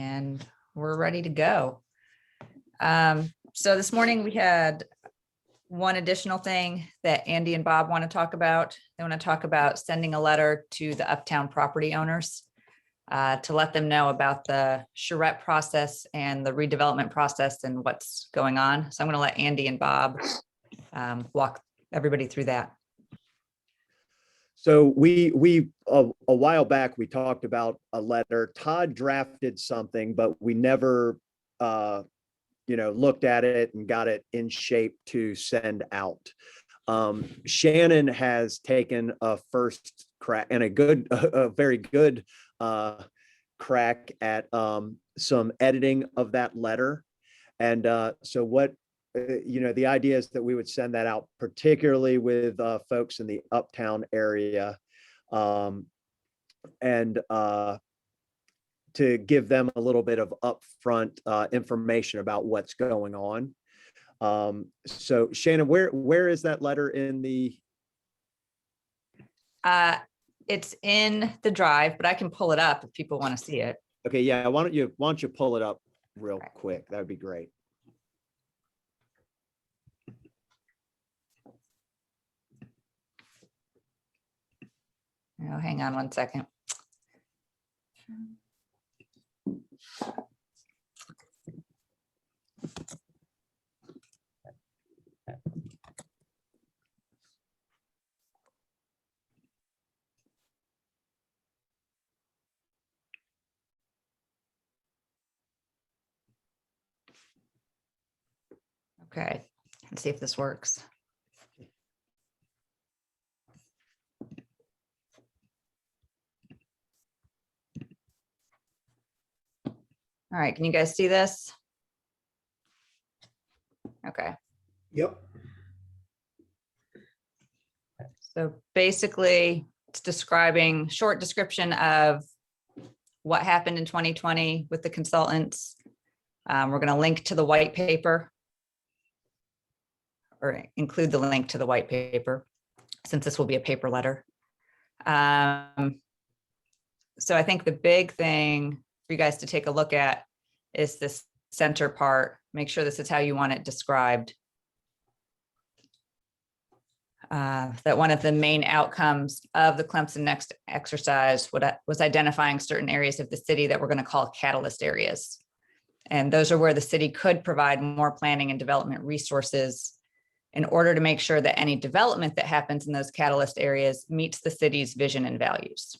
and we're ready to go. So this morning we had one additional thing that Andy and Bob want to talk about. They want to talk about sending a letter to the Uptown property owners to let them know about the charrette process and the redevelopment process and what's going on. So I'm going to let Andy and Bob walk everybody through that. So we a while back, we talked about a letter. Todd drafted something, but we never, looked at it and got it in shape to send out. Shannon has taken a first crack and a very good crack at some editing of that letter. And so what, the idea is that we would send that out, particularly with folks in the Uptown area, and to give them a little bit of upfront information about what's going on. So Shannon, where is that letter in the? It's in the drive, but I can pull it up if people want to see it. Okay, yeah. Why don't you pull it up real quick? That would be great. Oh, hang on one second. Okay, let's see if this works. All right, can you guys see this? Okay. Yep. So basically, it's describing short description of what happened in 2020 with the consultants. We're going to link to the white paper, or include the link to the white paper, since this will be a paper letter. So I think the big thing for you guys to take a look at is this center part. Make sure this is how you want it described. That one of the main outcomes of the ClemsonNext exercise was identifying certain areas of the city that we're going to call catalyst areas. And those are where the city could provide more planning and development resources in order to make sure that any development that happens in those catalyst areas meets the city's vision and values.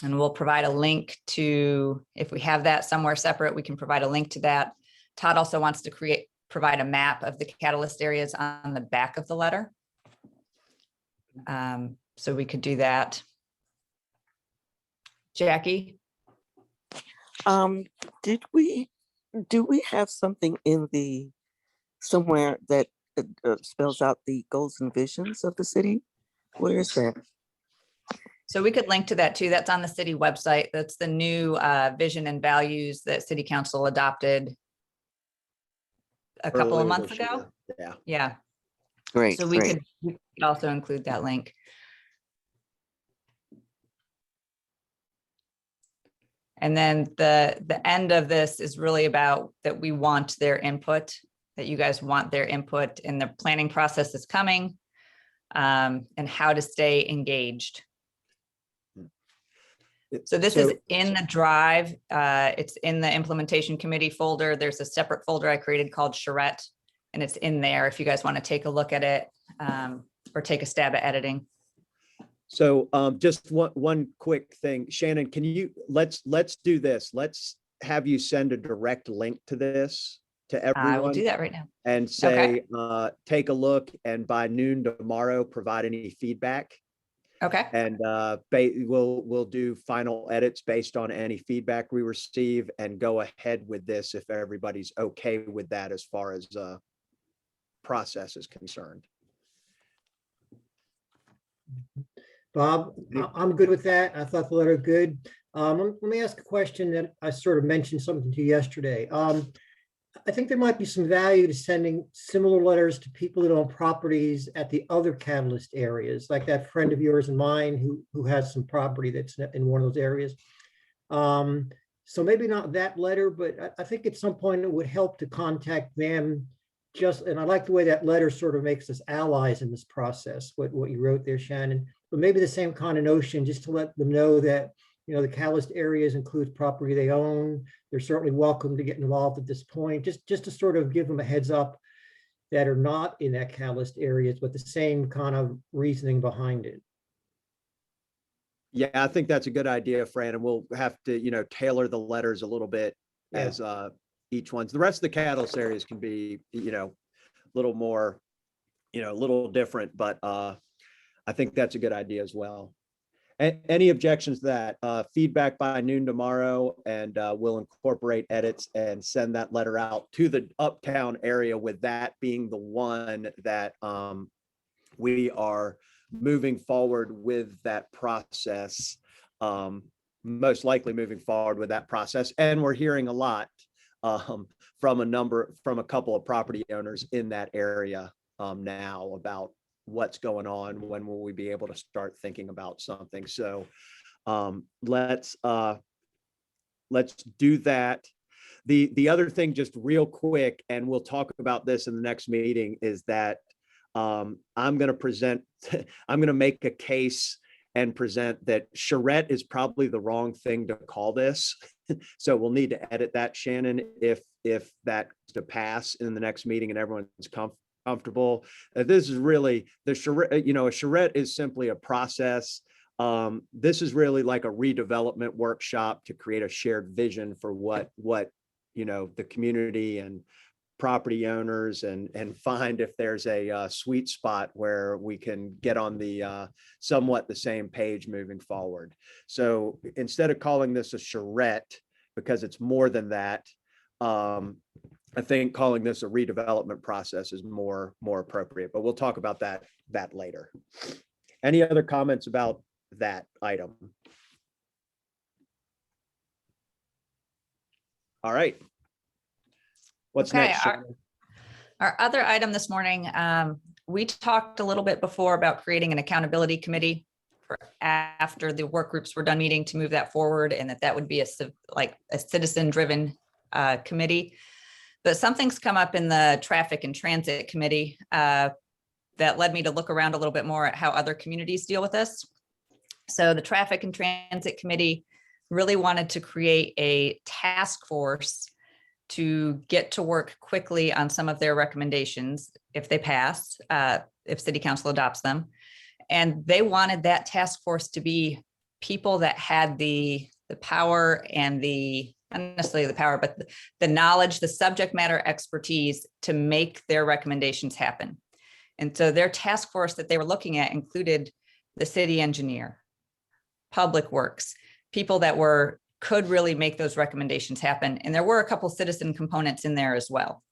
And we'll provide a link to, if we have that somewhere separate, we can provide a link to that. Todd also wants to provide a map of the catalyst areas on the back of the letter. So we could do that. Jackie? Do we have something in somewhere that spells out the goals and visions of the city? Where is that? So we could link to that too. That's on the city website. That's the new vision and values that City Council adopted a couple of months ago. Yeah. Yeah. Great. So we could also include that link. And then the end of this is really about that we want their input, that you guys want their input in the planning process is coming, and how to stay engaged. So this is in the drive. It's in the implementation committee folder. There's a separate folder I created called Charrette, and it's in there if you guys want to take a look at it or take a stab at editing. So just one quick thing, Shannon, can you let's do this. Let's have you send a direct link to this to everyone. I will do that right now. And say, take a look, and by noon tomorrow, provide any feedback. Okay. And we'll do final edits based on any feedback we receive and go ahead with this if everybody's okay with that as far as process is concerned. Bob, I'm good with that. I thought the letter good. Let me ask a question that I sort of mentioned something to you yesterday. I think there might be some value to sending similar letters to people that own properties at the other catalyst areas, like that friend of yours and mine who has some property that's in one of those areas. So maybe not that letter, but I think at some point it would help to contact them. And I like the way that letter sort of makes us allies in this process, what you wrote there, Shannon. But maybe the same kind of notion, just to let them know that, the calloused areas includes property they own. They're certainly welcome to get involved at this point, just to sort of give them a heads up that are not in that calloused areas, but the same kind of reasoning behind it. Yeah, I think that's a good idea, Fran, and we'll have to, tailor the letters a little bit as each one's. The rest of the catalyst areas can be, a little more, a little different, but I think that's a good idea as well. Any objections to that? Feedback by noon tomorrow, and we'll incorporate edits and send that letter out to the Uptown area, with that being the one that we are moving forward with that process, most likely moving forward with that process. And we're hearing a lot from a couple of property owners in that area now about what's going on, when will we be able to start thinking about something. So let's do that. The other thing, just real quick, and we'll talk about this in the next meeting, is that I'm going to make a case and present that charrette is probably the wrong thing to call this. So we'll need to edit that, Shannon, if that's to pass in the next meeting and everyone's comfortable. This is really the charrette. A charrette is simply a process. This is really like a redevelopment workshop to create a shared vision for what the community and property owners and find if there's a sweet spot where we can get on the somewhat the same page moving forward. So instead of calling this a charrette, because it's more than that, I think calling this a redevelopment process is more appropriate, but we'll talk about that later. Any other comments about that item? All right. What's Okay, next? our other item this morning, we talked a little bit before about creating an accountability committee for after the work groups were done meeting, to move that forward, and that would be a citizen-driven committee. But something's come up in the traffic and transit committee that led me to look around a little bit more at how other communities deal with this. So the traffic and transit committee really wanted to create a task force to get to work quickly on some of their recommendations if they pass, if city council adopts them. And they wanted that task force to be people that had the power and not necessarily the power, but the knowledge, the subject matter expertise to make their recommendations happen. And so their task force that they were looking at included the city engineer, public works, people that could really make those recommendations happen. And there were a couple citizen components in there as well.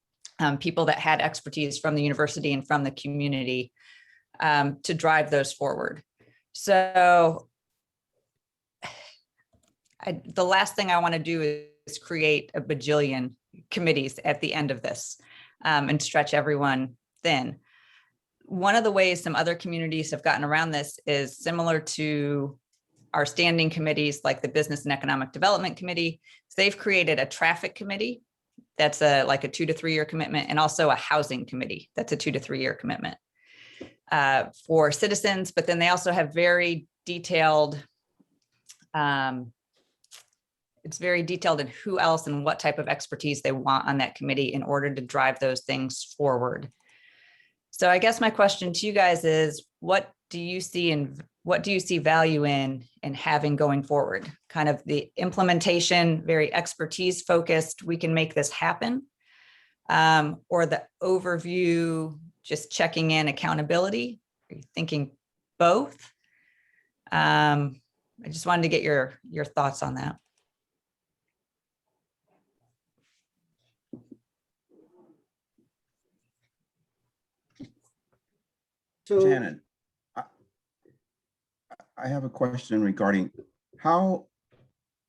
People that had expertise from the university and from the community to drive those forward. So the last thing I want to do is create a bajillion committees at the end of this and stretch everyone thin. One of the ways some other communities have gotten around this is similar to our standing committees, like the Business and Economic Development Committee. So they've created a traffic committee that's like a 2 to 3 year commitment, and also a housing committee that's a 2 to 3 year commitment for citizens. But then they also have very detailed, it's very detailed in who else and what type of expertise they want on that committee in order to drive those things forward. So I guess my question to you guys is, what do you see value in having going forward? Kind of the implementation, very expertise focused, we can make this happen, or the overview, just checking in accountability? Are you thinking both? I just wanted to get your thoughts on that. So Shannon, I have a question regarding how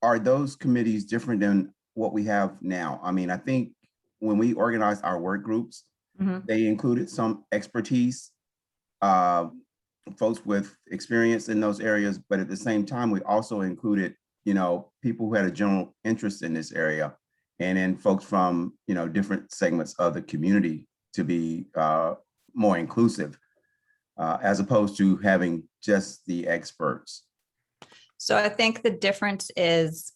are those committees different than what we have now? I mean, I think when we organized our work groups, they included some expertise, folks with experience in those areas, but at the same time, we also included people who had a general interest in this area, and then folks from, different segments of the community to be more inclusive, as opposed to having just the experts. So I think the difference is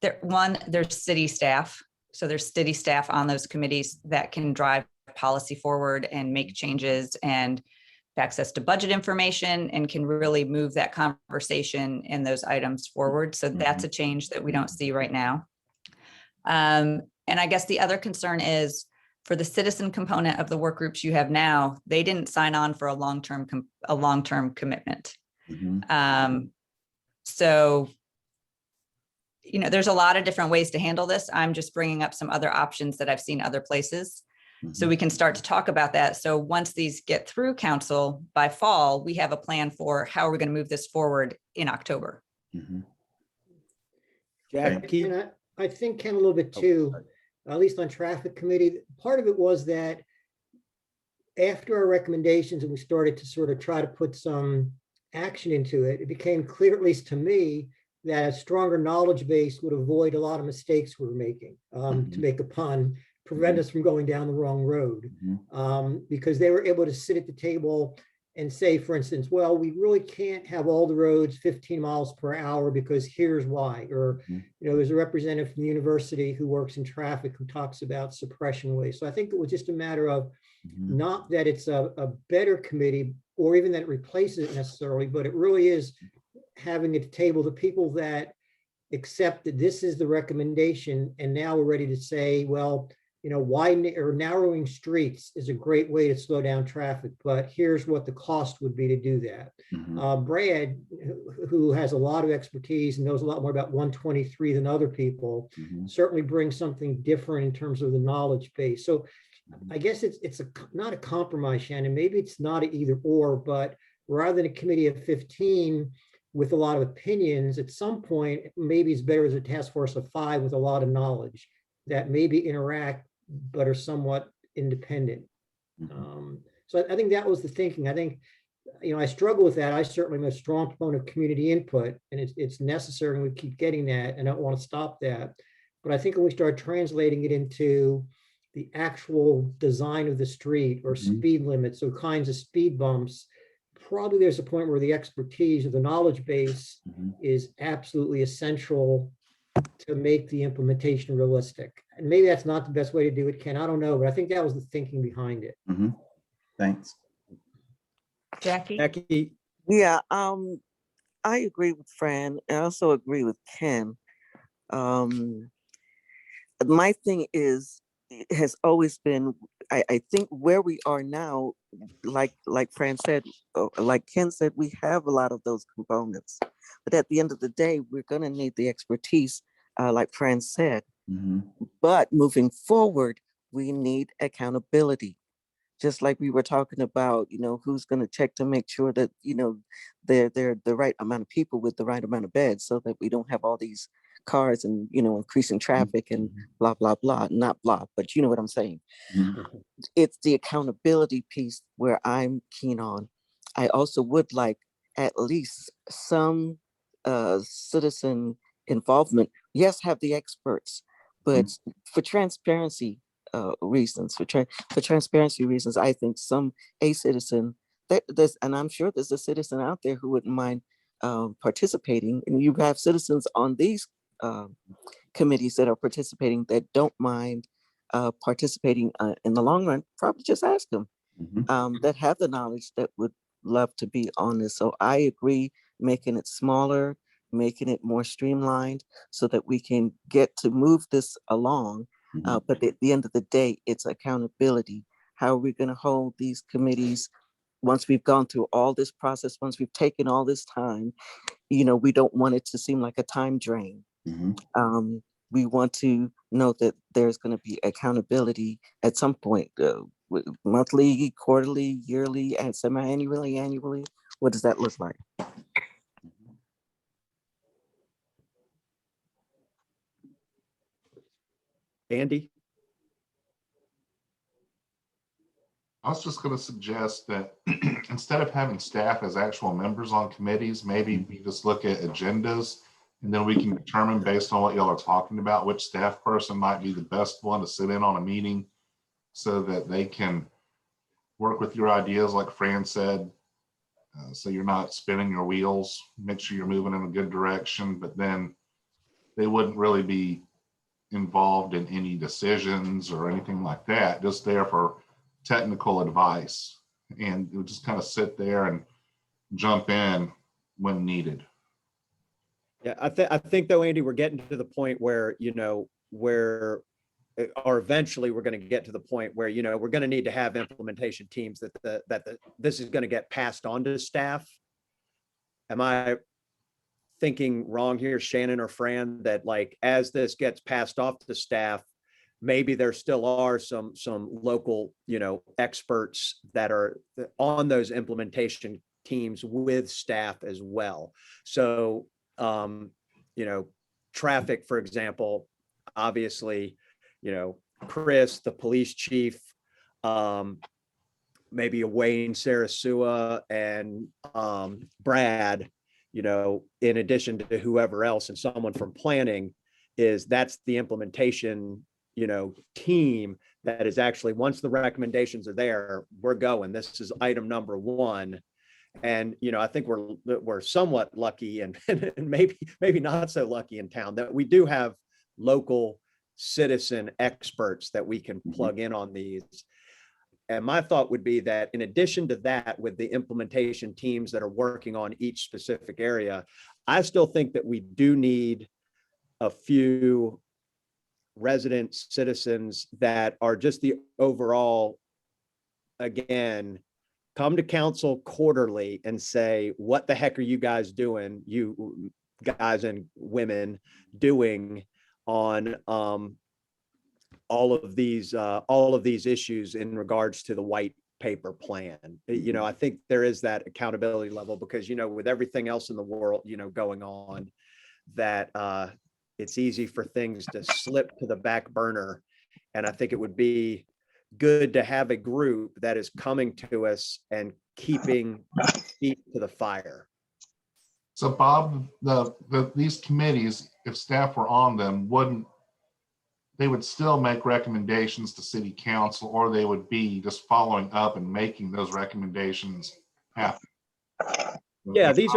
there's city staff. So there's city staff on those committees that can drive policy forward and make changes and access to budget information and can really move that conversation and those items forward. So that's a change that we don't see right now. And I guess the other concern is for the citizen component of the work groups you have now, they didn't sign on for a long-term commitment. So, there's a lot of different ways to handle this. I'm just bringing up some other options that I've seen other places. So we can start to talk about that. So once these get through council by fall, we have a plan for how we're going to move this forward in October. Jackie? And I think, Ken, a little bit too, at least on traffic committee, part of it was that after our recommendations and we started to sort of try to put some action into it, it became clear, at least to me, that a stronger knowledge base would avoid a lot of mistakes we were making, to make a pun, prevent us from going down the wrong road, because they were able to sit at the table and say, for instance, well, we really can't have all the roads 15 miles per hour because here's why. Or, there's a representative from the university who works in traffic who talks about suppression ways. So I think it was just a matter of not that it's a better committee or even that it replaces it necessarily, but it really is having at the table the people that accept that this is the recommendation. And now we're ready to say, well, widening or narrowing streets is a great way to slow down traffic, but here's what the cost would be to do that. Brad, who has a lot of expertise and knows a lot more about 123 than other people, certainly brings something different in terms of the knowledge base. So I guess it's not a compromise, Shannon. Maybe it's not an either or, but rather than a committee of 15 with a lot of opinions, at some point, maybe it's better as a task force of 5 with a lot of knowledge that maybe interact but are somewhat independent. So I think that was the thinking. I think, I struggle with that. I certainly am a strong proponent of community input, and it's necessary, and we keep getting that, and I don't want to stop that. But I think when we start translating it into the actual design of the street or speed limits, so kinds of speed bumps, probably there's a point where the expertise or the knowledge base is absolutely essential to make the implementation realistic. And maybe that's not the best way to do it, Ken. I don't know, but I think that was the thinking behind it. Thanks. Jackie? Yeah, I agree with Fran. I also agree with Ken. My thing is, it has always been, I think where we are now, like Fran said, like Ken said, we have a lot of those components. But at the end of the day, we're going to need the expertise, like Fran said. But moving forward, we need accountability. Just like we were talking about, who's going to check to make sure that, they're the right amount of people with the right amount of beds, so that we don't have all these cars and, increasing traffic and blah, blah, blah, not blah, but you know what I'm saying. It's the accountability piece where I'm keen on. I also would like at least some citizen involvement. Yes, have the experts, but for transparency reasons, for transparency reasons, I think a citizen, and I'm sure there's a citizen out there who wouldn't mind participating, and you have citizens on these committees that are participating that don't mind participating in the long run. Probably just ask them that have the knowledge that would love to be on this. So I agree, making it smaller, making it more streamlined so that we can get to move this along. But at the end of the day, it's accountability. How are we going to hold these committees once we've gone through all this process, once we've taken all this time? We don't want it to seem like a time drain. We want to know that there's going to be accountability at some point, monthly, quarterly, yearly, and semi-annually, annually. What does that look like? Andy? I was just going to suggest that instead of having staff as actual members on committees, maybe we just look at agendas, and then we can determine based on what y'all are talking about, which staff person might be the best one to sit in on a meeting so that they can work with your ideas, like Fran said. So you're not spinning your wheels, make sure you're moving in a good direction, but then they wouldn't really be involved in any decisions or anything like that, just there for technical advice. And it would just kind of sit there and jump in when needed. Yeah, I think though, Andy, we're getting to the point where, or eventually we're going to get to the point where, we're going to need to have implementation teams that this is going to get passed on to staff. Am I thinking wrong here, Shannon or Fran, that like, as this gets passed off to staff, maybe there still are some local, experts that are on those implementation teams with staff as well. So, traffic, for example, obviously, Chris, the police chief, maybe a Wayne Sarasua and Brad, in addition to whoever else and someone from planning, that's the implementation, team that is actually, once the recommendations are there, we're going. This is item number one. And, I think we're somewhat lucky and maybe not so lucky in town that we do have local citizen experts that we can plug in on these. And my thought would be that in addition to that, with the implementation teams that are working on each specific area, I still think that we do need a few resident citizens that are just the overall, again, come to council quarterly and say, what the heck are you guys doing, you guys and women doing on all of these issues in regards to the white paper plan. I think there is that accountability level because, with everything else in the world, going on, that it's easy for things to slip to the back burner. And I think it would be good to have a group that is coming to us and keeping feet to the fire. So Bob, these committees, if staff were on them, they would still make recommendations to city council, or they would be just following up and making those recommendations happen. Yeah, these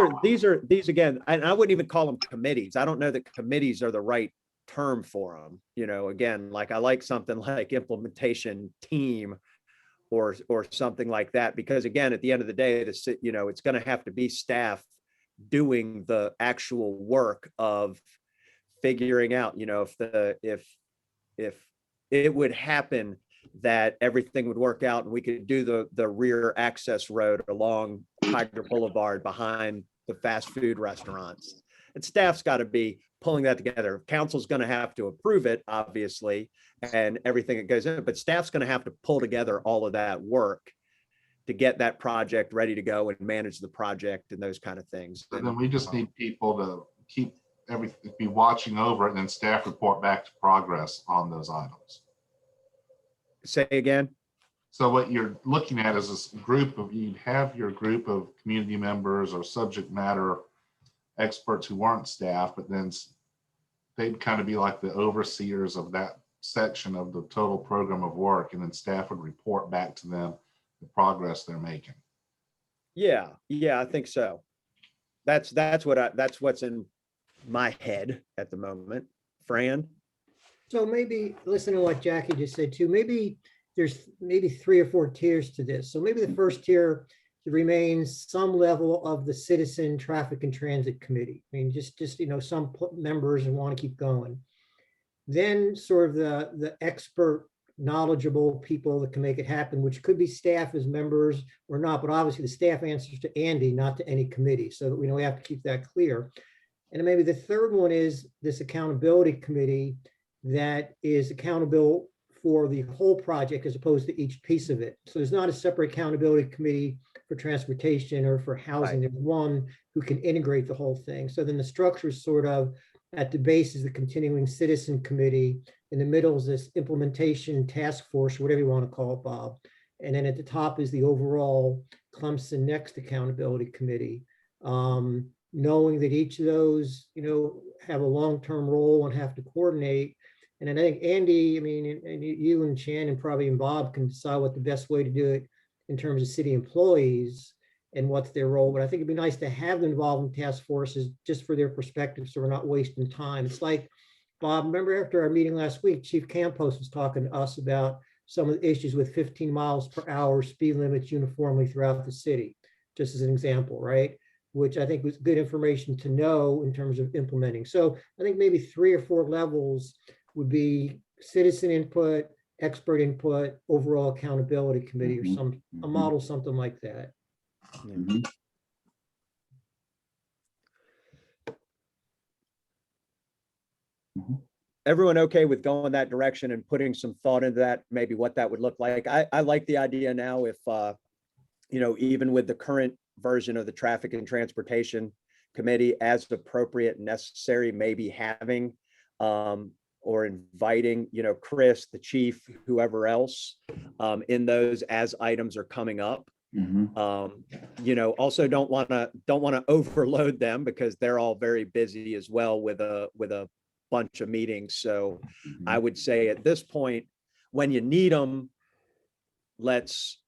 again, and I wouldn't even call them committees. I don't know that committees are the right term for them. Again, like I like something like implementation team or something like that, because again, at the end of the day, it's going to have to be staff doing the actual work of figuring out, if it would happen that everything would work out and we could do the rear access road along Tiger Boulevard behind the fast food restaurants. And staff's got to be pulling that together. Council's going to have to approve it, obviously, and everything that goes in, but staff's going to have to pull together all of that work to get that project ready to go and manage the project and those kind of things. And then we just need people to keep everything, be watching over it, and then staff report back to progress on those items. Say again. So what you're looking at is this group of, you'd have your group of community members or subject matter experts who aren't staff, but then they'd kind of be like the overseers of that section of the total program of work, and then staff would report back to them the progress they're making. Yeah, I think so. That's what's in my head at the moment. Fran? So maybe listening to what Jackie just said too, maybe there's 3 or 4 tiers to this. So maybe the first tier remains some level of the citizen traffic and transit committee. I mean, just some members and want to keep going. Then sort of the expert, knowledgeable people that can make it happen, which could be staff as members or not, but obviously the staff answers to Andy, not to any committee. So we have to keep that clear. And then maybe the third one is this accountability committee that is accountable for the whole project as opposed to each piece of it. So there's not a separate accountability committee for transportation or for housing. Right. There's one who can integrate the whole thing. So then the structure is sort of at the base is the continuing citizen committee. In the middle is this implementation task force, whatever you want to call it, Bob. And then at the top is the overall Clemson Next Accountability Committee. Knowing that each of those, have a long-term role and have to coordinate. And I think Andy, and you and Shannon probably and Bob can decide what the best way to do it in terms of city employees and what's their role. But I think it'd be nice to have them involved in task forces just for their perspective, so we're not wasting time. It's like, Bob, remember after our meeting last week, Chief Campos was talking to us about some of the issues with 15 miles per hour speed limits uniformly throughout the city, just as an example, right? Which I think was good information to know in terms of implementing. So I think maybe 3 or 4 levels would be citizen input, expert input, overall accountability committee, or a model, something like that. Mhm. Everyone okay with going that direction and putting some thought into that, maybe what that would look like? I like the idea now if, even with the current version of the Traffic and Transportation Committee, as appropriate and necessary, maybe having or inviting, Chris, the chief, whoever else in those as items are coming up. Also don't want to overload them because they're all very busy as well with a bunch of meetings. So I would say at this point, when you need them, let's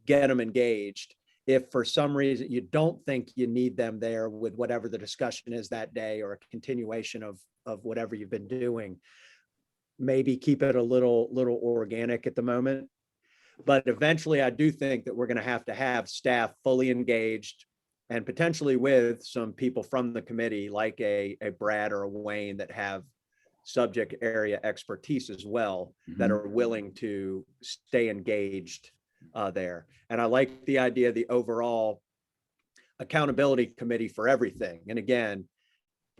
get them engaged. If for some reason you don't think you need them there with whatever the discussion is that day or a continuation of whatever you've been doing, maybe keep it a little organic at the moment. But eventually I do think that we're going to have staff fully engaged and potentially with some people from the committee like a Brad or a Wayne that have subject area expertise as well, that are willing to stay engaged there. And I like the idea of the overall accountability committee for everything. And again,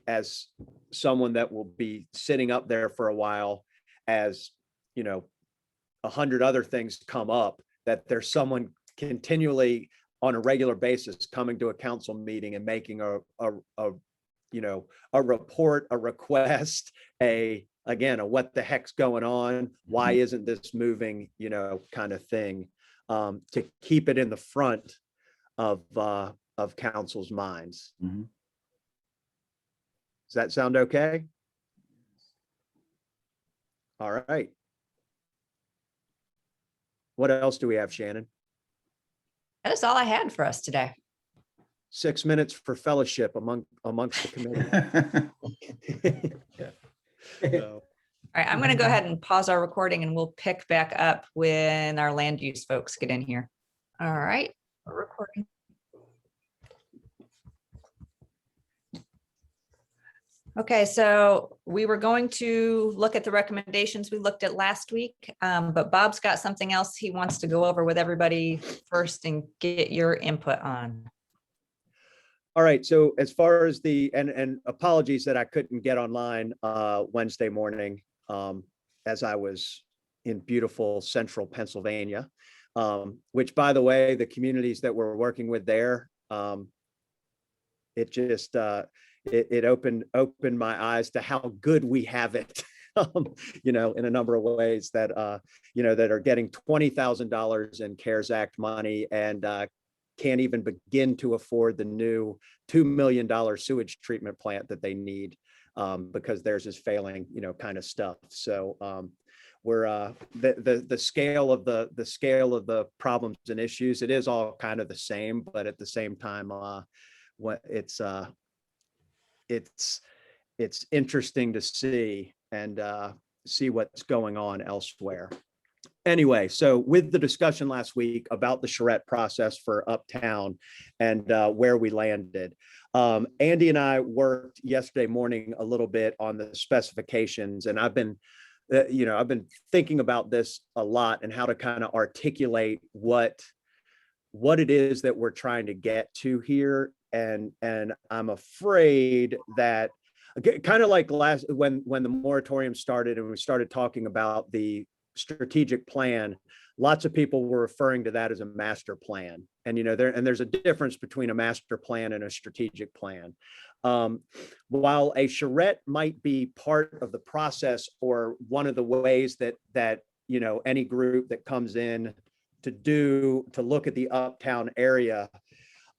as someone that will be sitting up there for a while, as 100 other things come up, that there's someone continually on a regular basis coming to a council meeting and making a report, a request, a what the heck's going on, why isn't this moving, kind of thing, to keep it in the front of council's minds. Does that sound okay? All right. What else do we have, Shannon? That is all I had for us today. 6 minutes for fellowship amongst the committee. So, All right, I'm going to go ahead and pause our recording and we'll pick back up when our land use folks get in here. All right, we're recording. Okay, so we were going to look at the recommendations we looked at last week, but Bob's got something else he wants to go over with everybody first and get your input on. all right, so as far as and apologies that I couldn't get online Wednesday morning, as I was in beautiful central Pennsylvania, which, by the way, the communities that we're working with there, it just it opened my eyes to how good we have it, in a number of ways, that that are getting $20,000 in CARES Act money and can't even begin to afford the new $2 million sewage treatment plant that they need, because theirs is failing, kind of stuff. So we're the scale of the problems and issues, it is all kind of the same, but at the same time, it's interesting to see and see what's going on elsewhere. Anyway, so with the discussion last week about the charrette process for Uptown and where we landed, Andy and I worked yesterday morning a little bit on the specifications, and I've been thinking about this a lot and how to kind of articulate what it is that we're trying to get to here. And I'm afraid that, kind of like when the moratorium started and we started talking about the strategic plan, lots of people were referring to that as a master plan. And there's a difference between a master plan and a strategic plan. While a charrette might be part of the process or one of the ways that any group that comes in look at the uptown area.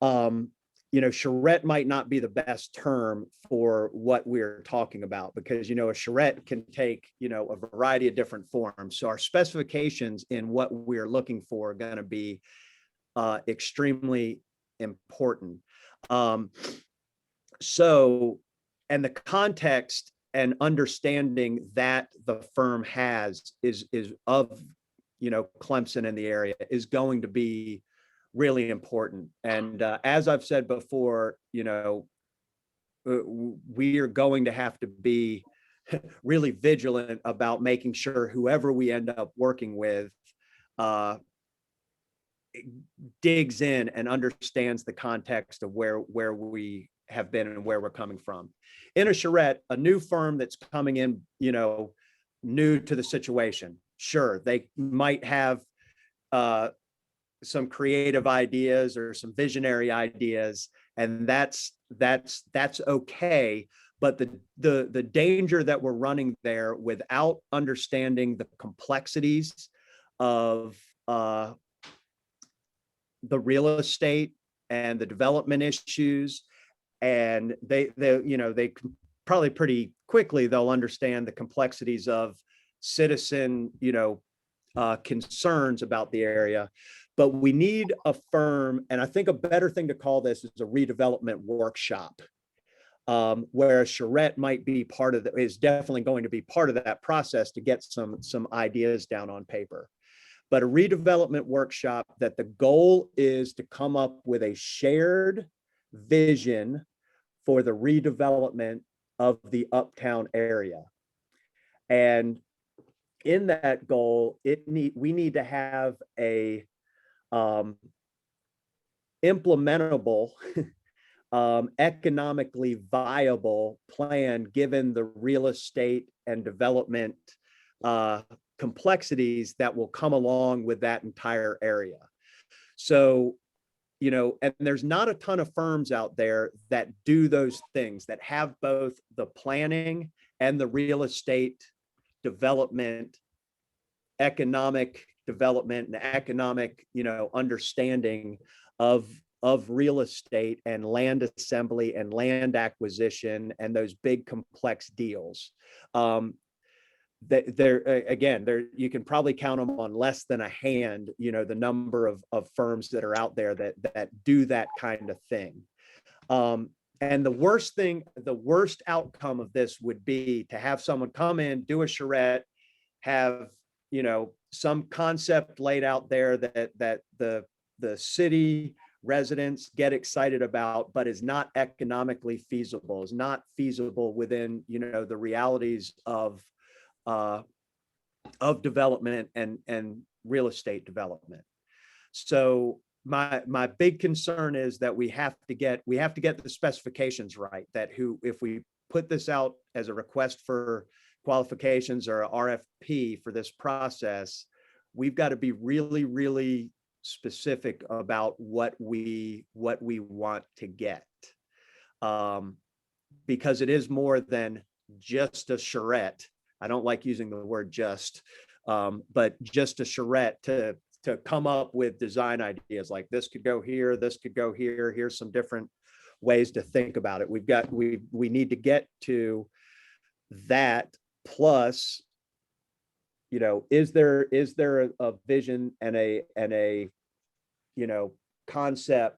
Charrette might not be the best term for what we're talking about, because, a charrette can take, a variety of different forms. So our specifications in what we're looking for are going to be extremely important. And the context and understanding that the firm has is of, Clemson in the area is going to be really important. And as I've said before, we are going to have to be really vigilant about making sure whoever we end up working with digs in and understands the context of where we have been and where we're coming from. In a charrette, a new firm that's coming in, new to the situation, sure, they might have some creative ideas or some visionary ideas, and that's okay. But the danger that we're running there without understanding the complexities of the real estate and the development issues, and they probably pretty quickly they'll understand the complexities of citizen concerns about the area. But we need a firm, and I think a better thing to call this is a redevelopment workshop, where a charrette might be is definitely going to be part of that process to get some ideas down on paper. But a redevelopment workshop that the goal is to come up with a shared vision for the redevelopment of the uptown area. And in that goal, we need to have a implementable, economically viable plan, given the real estate and development complexities that will come along with that entire area. So, and there's not a ton of firms out there that do those things, that have both the planning and the real estate development, economic development, and economic, understanding of real estate and land assembly and land acquisition and those big complex deals. You can probably count them on less than a hand, the number of firms that are out there that do that kind of thing. And the worst outcome of this would be to have someone come in, do a charrette, have, some concept laid out there that the city residents get excited about, but is not economically feasible, is not feasible within, the realities of development and real estate development. So my big concern is that we have to get the specifications right, that if we put this out as a request for qualifications or a RFP for this process, we've got to be really, really specific about what we want to get, because it is more than just a charrette. I don't like using the word just, but just a charrette to come up with design ideas like this could go here, this could go here. Here's some different ways to think about it. We need to get to that. Plus, is there a vision and a concept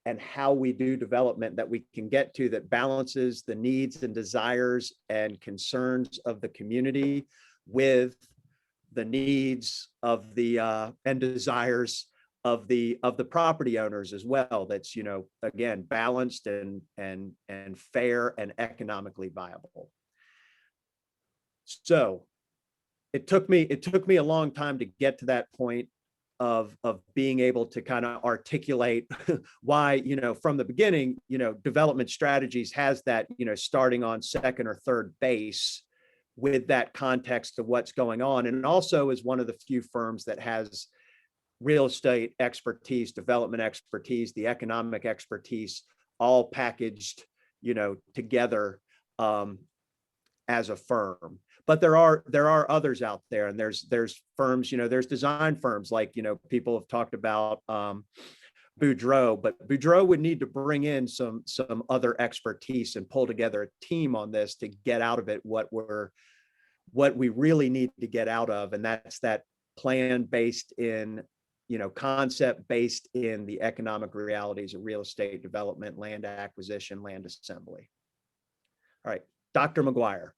and how we do development that we can get to that balances the needs and desires and concerns of the community with the needs of the and desires of the property owners as well. That's, again, balanced and fair and economically viable. So it took me a long time to get to that point of being able to kind of articulate why, from the beginning, development strategies has that, starting on second or third base with that context of what's going on. And also is one of the few firms that has real estate expertise, development expertise, the economic expertise, all packaged, together as a firm. But there are others out there, and there's firms, there's design firms like, people have talked about Boudreaux, but Boudreaux would need to bring in some other expertise and pull together a team on this to get out of it what we really need to get out of, and that's that plan based in, concept based in the economic realities of real estate development, land acquisition, land assembly. All right, Dr. McGuire.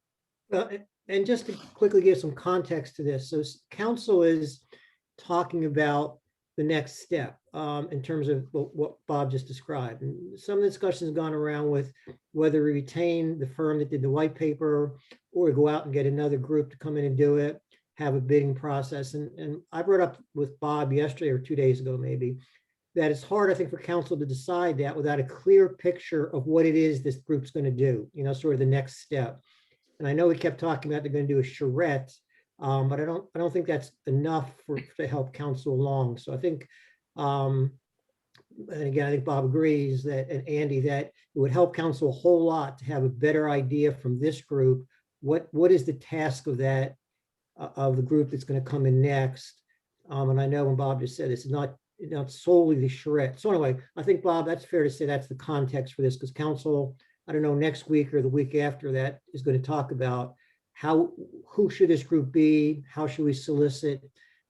And just to quickly give some context to this, so council is talking about the next step in terms of what Bob just described. And some of the discussion has gone around with whether we retain the firm that did the white paper or go out and get another group to come in and do it, have a bidding process. And I brought up with Bob yesterday or 2 days ago, maybe, that it's hard, I think, for council to decide that without a clear picture of what it is this group's going to do, sort of the next step. And I know we kept talking about they're going to do a charrette, but I don't think that's enough to help council along. So I think, and again, I think Bob agrees that, and Andy, that it would help council a whole lot to have a better idea from this group. What is the task of that, of the group that's going to come in next? And I know when Bob just said this is not solely the charrette. So anyway, I think, Bob, that's fair to say that's the context for this, because council, I don't know, next week or the week after that is going to talk about who should this group be? How should we solicit?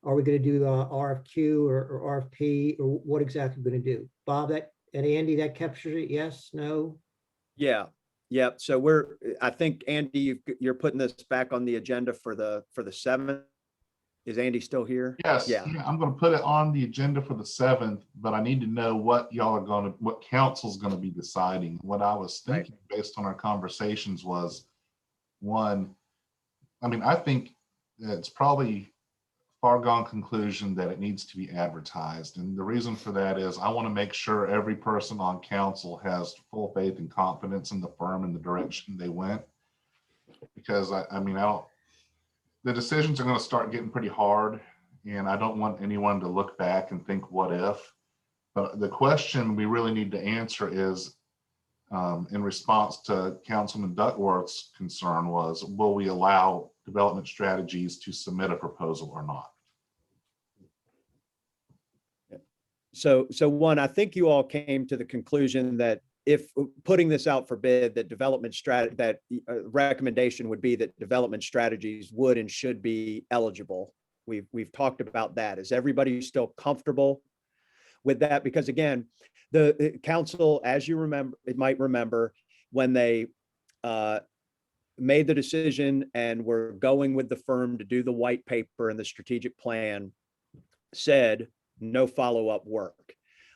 Are we going to do RFQ or RFP, or what exactly we're going to do? Bob, and Andy, that captures it? Yes, no? Yeah. So I think, Andy, you're putting this back on the agenda for the 7th. Is Andy still here? Yes. Yeah. I'm going to put it on the agenda for the 7th, but I need to know what council's going to be deciding. What I was thinking based on our conversations was, one, I think it's probably foregone conclusion that it needs to be advertised. And the reason for that is I want to make sure every person on council has full faith and confidence in the firm and the direction they went. Because the decisions are going to start getting pretty hard, and I don't want anyone to look back and think, what if? But the question we really need to answer is, in response to Councilman Duckworth's concern, was, will we allow development strategies to submit a proposal or not? So one, I think you all came to the conclusion that if putting this out for bid, that recommendation would be that development strategies would and should be eligible. We've talked about that. Is everybody still comfortable with that? Because again, the council, as you might remember, when they made the decision and were going with the firm to do the white paper and the strategic plan, said no follow-up work.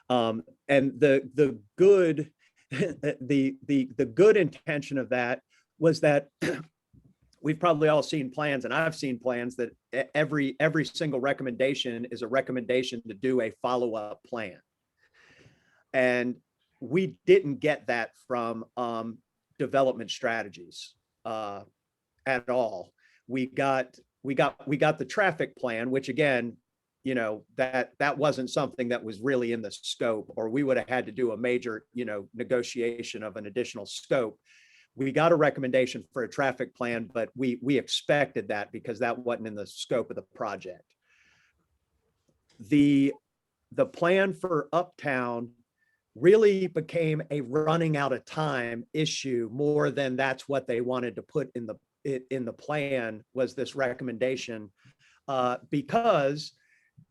And the good the good intention of that was that we've probably all seen plans, and I've seen plans, that every single recommendation is a recommendation to do a follow-up plan. And we didn't get that from development strategies at all. We got the traffic plan, which again, that wasn't something that was really in the scope, or we would have had to do a major, negotiation of an additional scope. We got a recommendation for a traffic plan, but we expected that because that wasn't in the scope of the project. The plan for Uptown really became a running out of time issue more than that's what they wanted to put in the plan, was this recommendation, because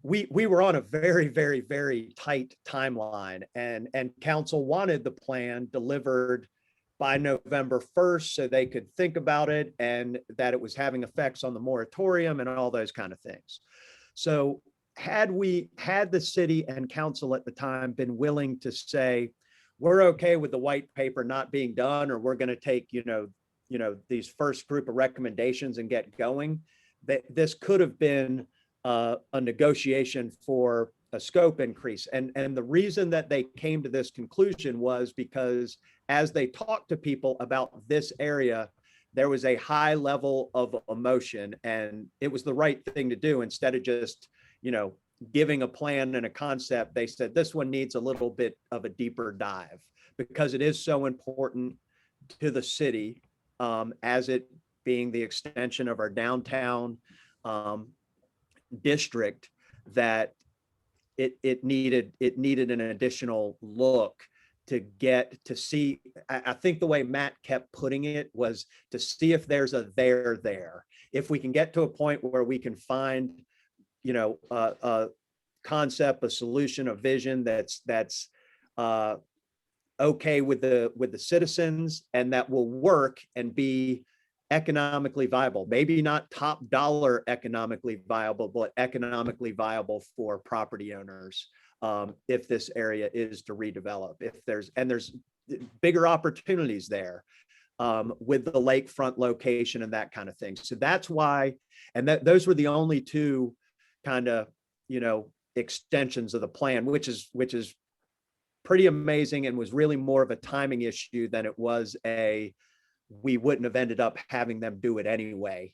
we were on a very, very, very tight timeline, and council wanted the plan delivered by November 1st so they could think about it, and that it was having effects on the moratorium and all those kind of things. So had the city and council at the time been willing to say, we're okay with the white paper not being done, or we're going to take, these first group of recommendations and get going, that this could have been a negotiation for a scope increase. And the reason that they came to this conclusion was because as they talked to people about this area, there was a high level of emotion, and it was the right thing to do. Instead of just, giving a plan and a concept, they said this one needs a little bit of a deeper dive, because it is so important to the city, as it being the extension of our downtown district, that it needed an additional look to get to see. I think the way Matt kept putting it was to see if there's a there. If we can get to a point where we can find, a concept, a solution, a vision that's okay with the citizens, and that will work and be economically viable, maybe not top dollar economically viable, but economically viable for property owners. If this area is to redevelop, there's bigger opportunities there with the lakefront location and that kind of thing. So that's why, and those were the only two kind of, extensions of the plan, which is pretty amazing, and was really more of a timing issue than it was we wouldn't have ended up having them do it anyway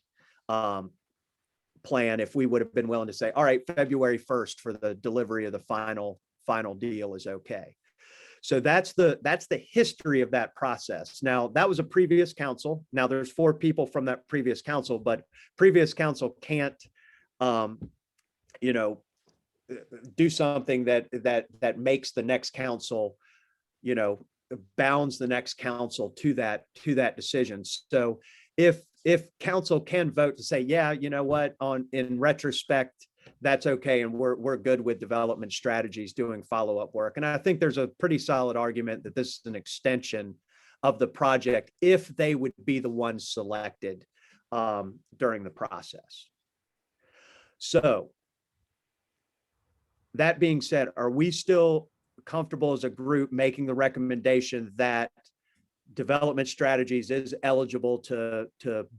plan, if we would have been willing to say, all right, February 1st for the delivery of the final deal is okay. So that's the history of that process. Now, that was a previous council. Now there's 4 people from that previous council, but previous council can't do something that makes the next council, bounds the next council to that decision. So if council can vote to say, yeah, you know what, in retrospect, that's okay, and we're good with development strategies doing follow-up work. And I think there's a pretty solid argument that this is an extension of the project if they would be the ones selected during the process. So that being said, are we still comfortable as a group making the recommendation that development strategies is eligible to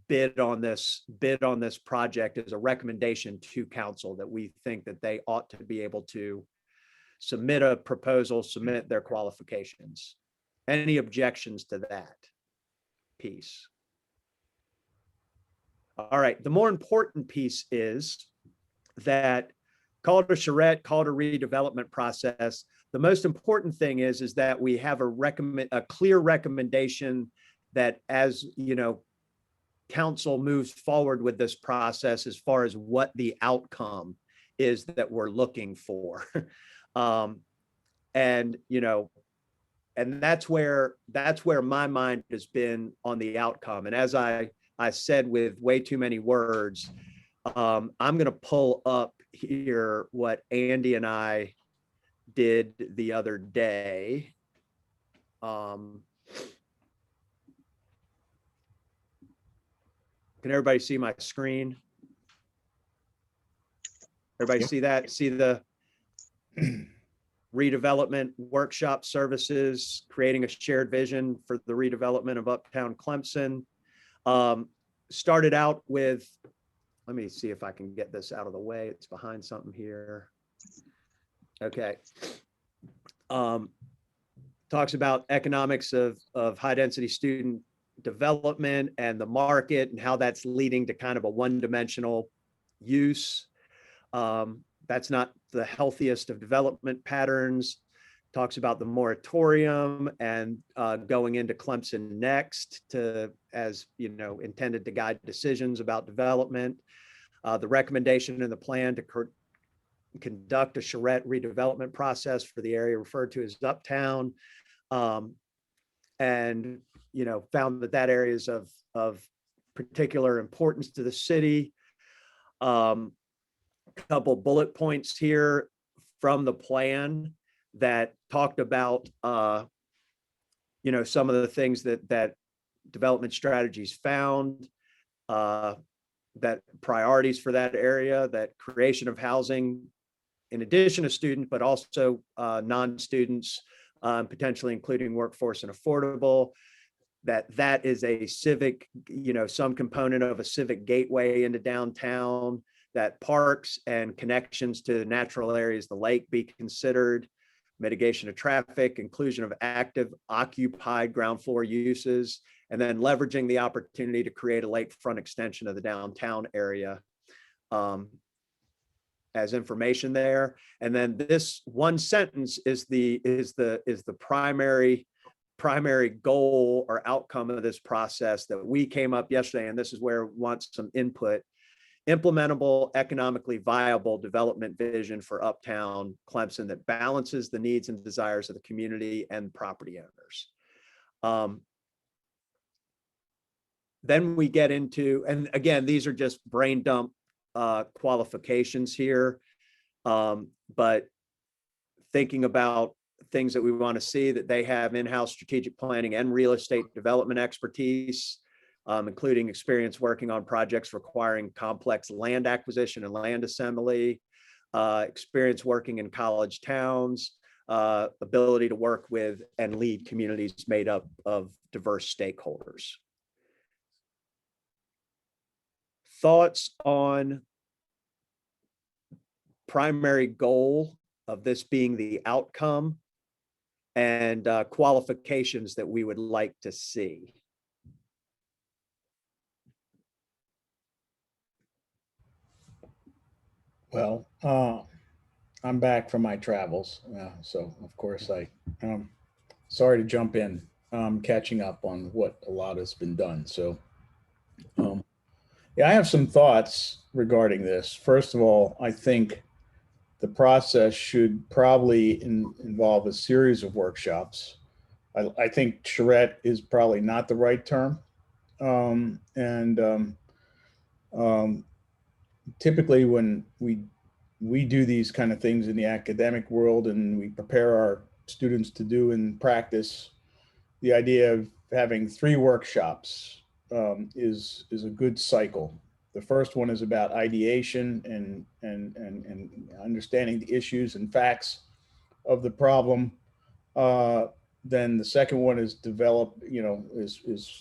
bid on this project as a recommendation to council, that we think that they ought to be able to submit a proposal, submit their qualifications? Any objections to that piece? All right, the more important piece is that, call it a charrette, call it a redevelopment process. The most important thing is that we have a clear recommendation that, as council moves forward with this process, as far as what the outcome is that we're looking for. And that's where my mind has been on the outcome. And as I said with way too many words, I'm going to pull up here what Andy and I did the other day. Can everybody see my screen? Everybody see that? See the redevelopment workshop services, creating a shared vision for the redevelopment of Uptown Clemson. Started out with, let me see if I can get this out of the way. It's behind something here. Okay. Talks about economics of high density student development and the market, and how that's leading to kind of a one-dimensional use. That's not the healthiest of development patterns. Talks about the moratorium and going into ClemsonNext as intended to guide decisions about development. The recommendation in the plan to conduct a charrette redevelopment process for the area referred to as Uptown, and found that area is of particular importance to the city. Couple bullet points here from the plan that talked about some of the things that development strategies found, that priorities for that area, that creation of housing in addition to students, but also non-students, potentially including workforce and affordable, that is a civic, some component of a civic gateway into downtown, that parks and connections to natural areas, the lake, be considered, mitigation of traffic, inclusion of active occupied ground floor uses, and then leveraging the opportunity to create a lakefront extension of the downtown area as information there. And then this one sentence is the primary primary goal or outcome of this process that we came up yesterday, and this is where I want some input: implementable, economically viable development vision for Uptown Clemson that balances the needs and desires of the community and property owners. Then we get into, and again, these are just brain dump qualifications here, but thinking about things that we want to see, that they have in-house strategic planning and real estate development expertise, including experience working on projects requiring complex land acquisition and land assembly, experience working in college towns, ability to work with and lead communities made up of diverse stakeholders. Thoughts on primary goal of this being the outcome, and qualifications that we would like to see? Well, I'm back from my travels, so of course sorry to jump in. I'm catching up on what a lot has been done. So, yeah, I have some thoughts regarding this. First of all, I think the process should probably involve a series of workshops. I think charrette is probably not the right term. Typically when we do these kind of things in the academic world and we prepare our students to do in practice, the idea of having 3 workshops is a good cycle. The first one is about ideation and understanding the issues and facts of the problem. Then the second one is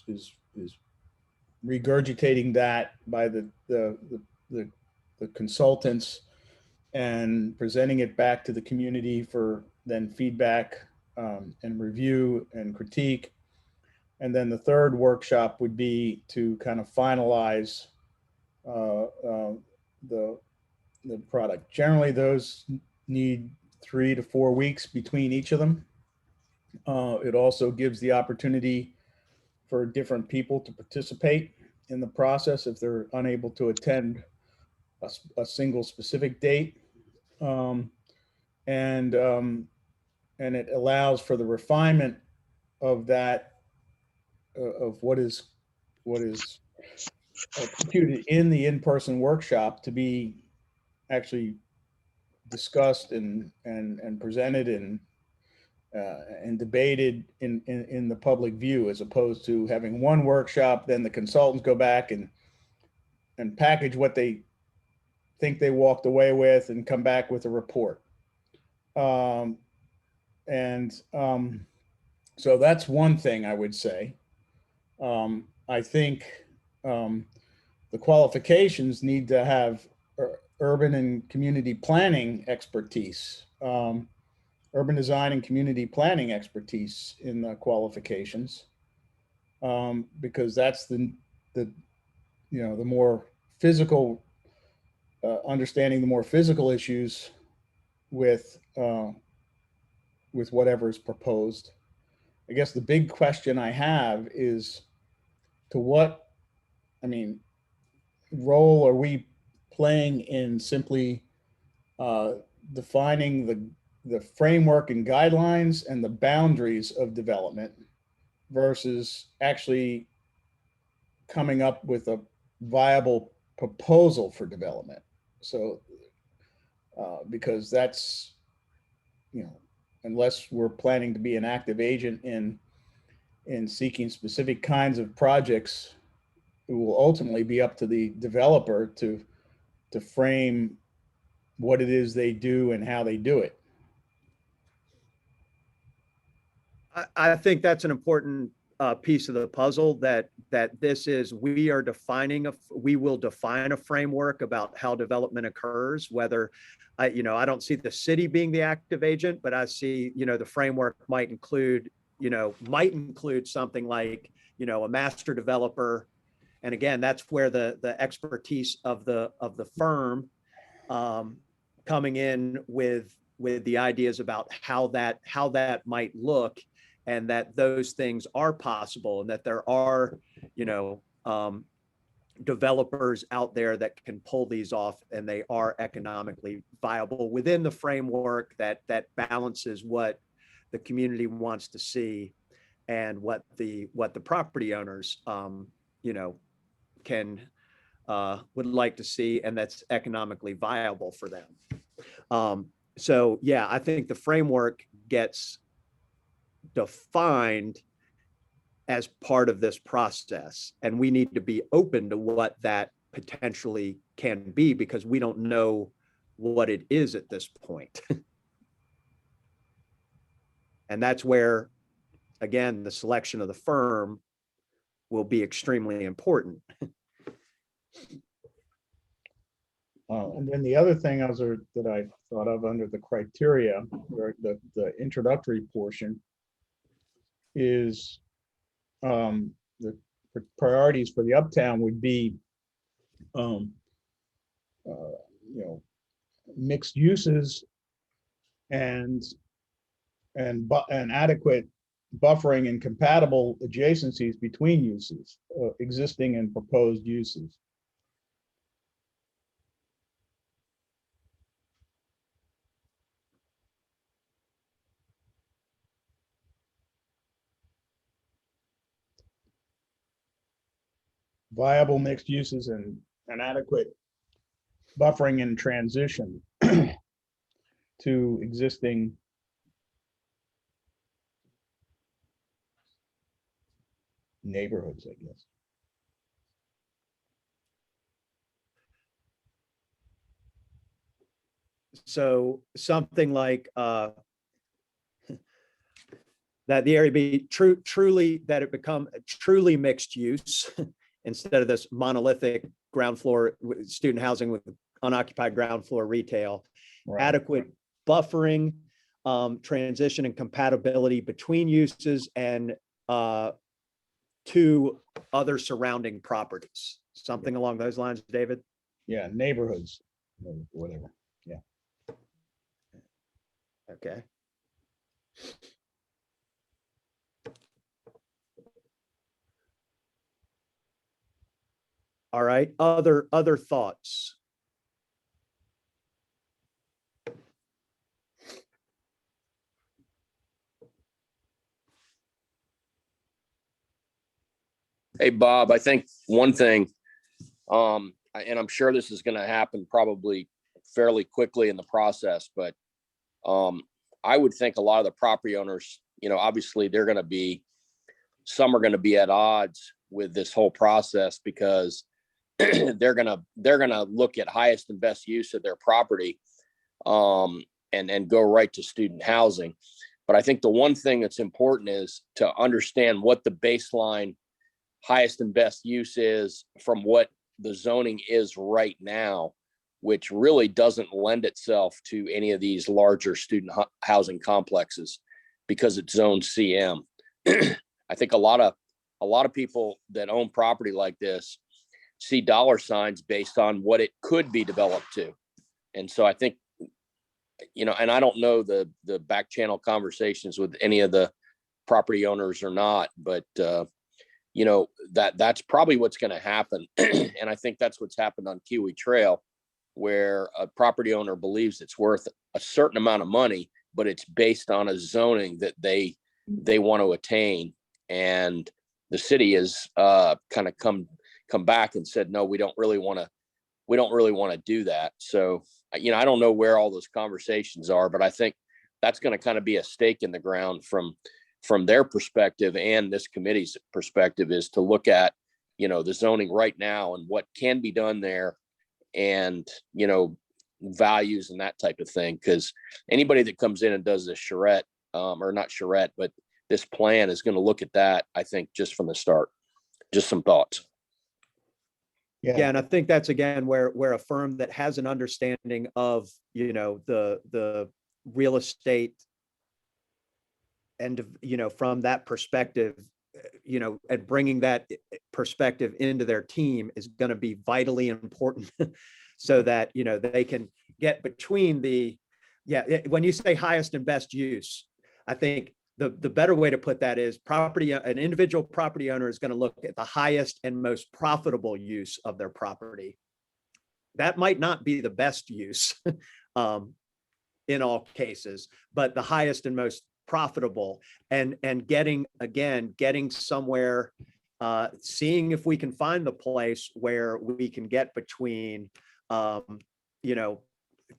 is regurgitating that by the consultants and presenting it back to the community for then feedback and review and critique. And then the third workshop would be to kind of finalize the product. Generally, those need 3 to 4 weeks between each of them. It also gives the opportunity for different people to participate in the process if they're unable to attend a single specific date. And it allows for the refinement of that, of what is computed in the in-person workshop to be actually discussed and presented and debated in the public view, as opposed to having one workshop, then the consultants go back and package what they think they walked away with and come back with a report. So that's one thing I would say. I think the qualifications need to have urban and community planning expertise, urban design and community planning expertise in the qualifications, because that's the more physical, understanding the more physical issues with whatever is proposed. I guess the big question I have is, to what, role are we playing in simply defining the framework and guidelines and the boundaries of development versus actually coming up with a viable proposal for development? So, because that's, unless we're planning to be an active agent in seeking specific kinds of projects, it will ultimately be up to the developer to frame what it is they do and how they do it. I think that's an important piece of the puzzle, that this is, we will define a framework about how development occurs, whether I don't see the city being the active agent, but I see, the framework might include something like, a master developer. And again, that's where the expertise of the firm coming in with the ideas about how that might look and that those things are possible, and that there are, you know, developers out there that can pull these off, and they are economically viable within the framework that balances what the community wants to see and what the property owners you know, can would like to see, and that's economically viable for them. So yeah, I think the framework gets defined as part of this process, and we need to be open to what that potentially can be, because we don't know what it is at this point. And that's where, again, the selection of the firm will be extremely important. And then the other thing that I thought of under the criteria, or the introductory portion, is the priorities for the uptown would be, you know, mixed uses and adequate buffering and compatible adjacencies between uses, existing and proposed uses. Viable mixed uses and an adequate buffering and transition to existing neighborhoods, I guess. So something like that the area be truly, that it become truly mixed use instead of this monolithic ground floor student housing with unoccupied ground floor retail. Right. Adequate buffering, transition and compatibility between uses and to other surrounding properties. Something along those lines, David? Yeah, neighborhoods, or whatever. Yeah. Okay. All right, other thoughts? Hey, Bob, I think one thing, and I'm sure this is going to happen probably fairly quickly in the process, but I would think a lot of the property owners, you know, obviously some are going to be at odds with this whole process, because they're going to look at highest and best use of their property and go right to student housing. But I think the one thing that's important is to understand what the baseline highest and best use is from what the zoning is right now, which really doesn't lend itself to any of these larger student housing complexes because it's zoned CM. I think a lot of people that own property like this see dollar signs based on what it could be developed to. And so I think, you know, and I don't know the back channel conversations with any of the property owners or not, but you know, that's probably what's going to happen. And I think that's what's happened on Kiwi Trail, where a property owner believes it's worth a certain amount of money, but it's based on a zoning that they want to attain. And the city has kind of come back and said, no, we don't really want to do that. So, you know, I don't know where all those conversations are, but I think that's going to kind of be a stake in the ground from their perspective and this committee's perspective, is to look at, you know, the zoning right now and what can be done there, and, you know, values and that type of thing. Because anybody that comes in and does this charrette, or not charrette, but this plan is going to look at that, I think, just from the start. Just some thoughts. Yeah, and I think that's, again, where a firm that has an understanding of, you know, the real estate, and, you know, from that perspective, you know, and bringing that perspective into their team is going to be vitally important so that, you know, they can get between when you say highest and best use, I think the better way to put that is an individual property owner is going to look at the highest and most profitable use of their property. That might not be the best use in all cases, but the highest and most profitable, and getting somewhere, seeing if we can find the place where we can get between,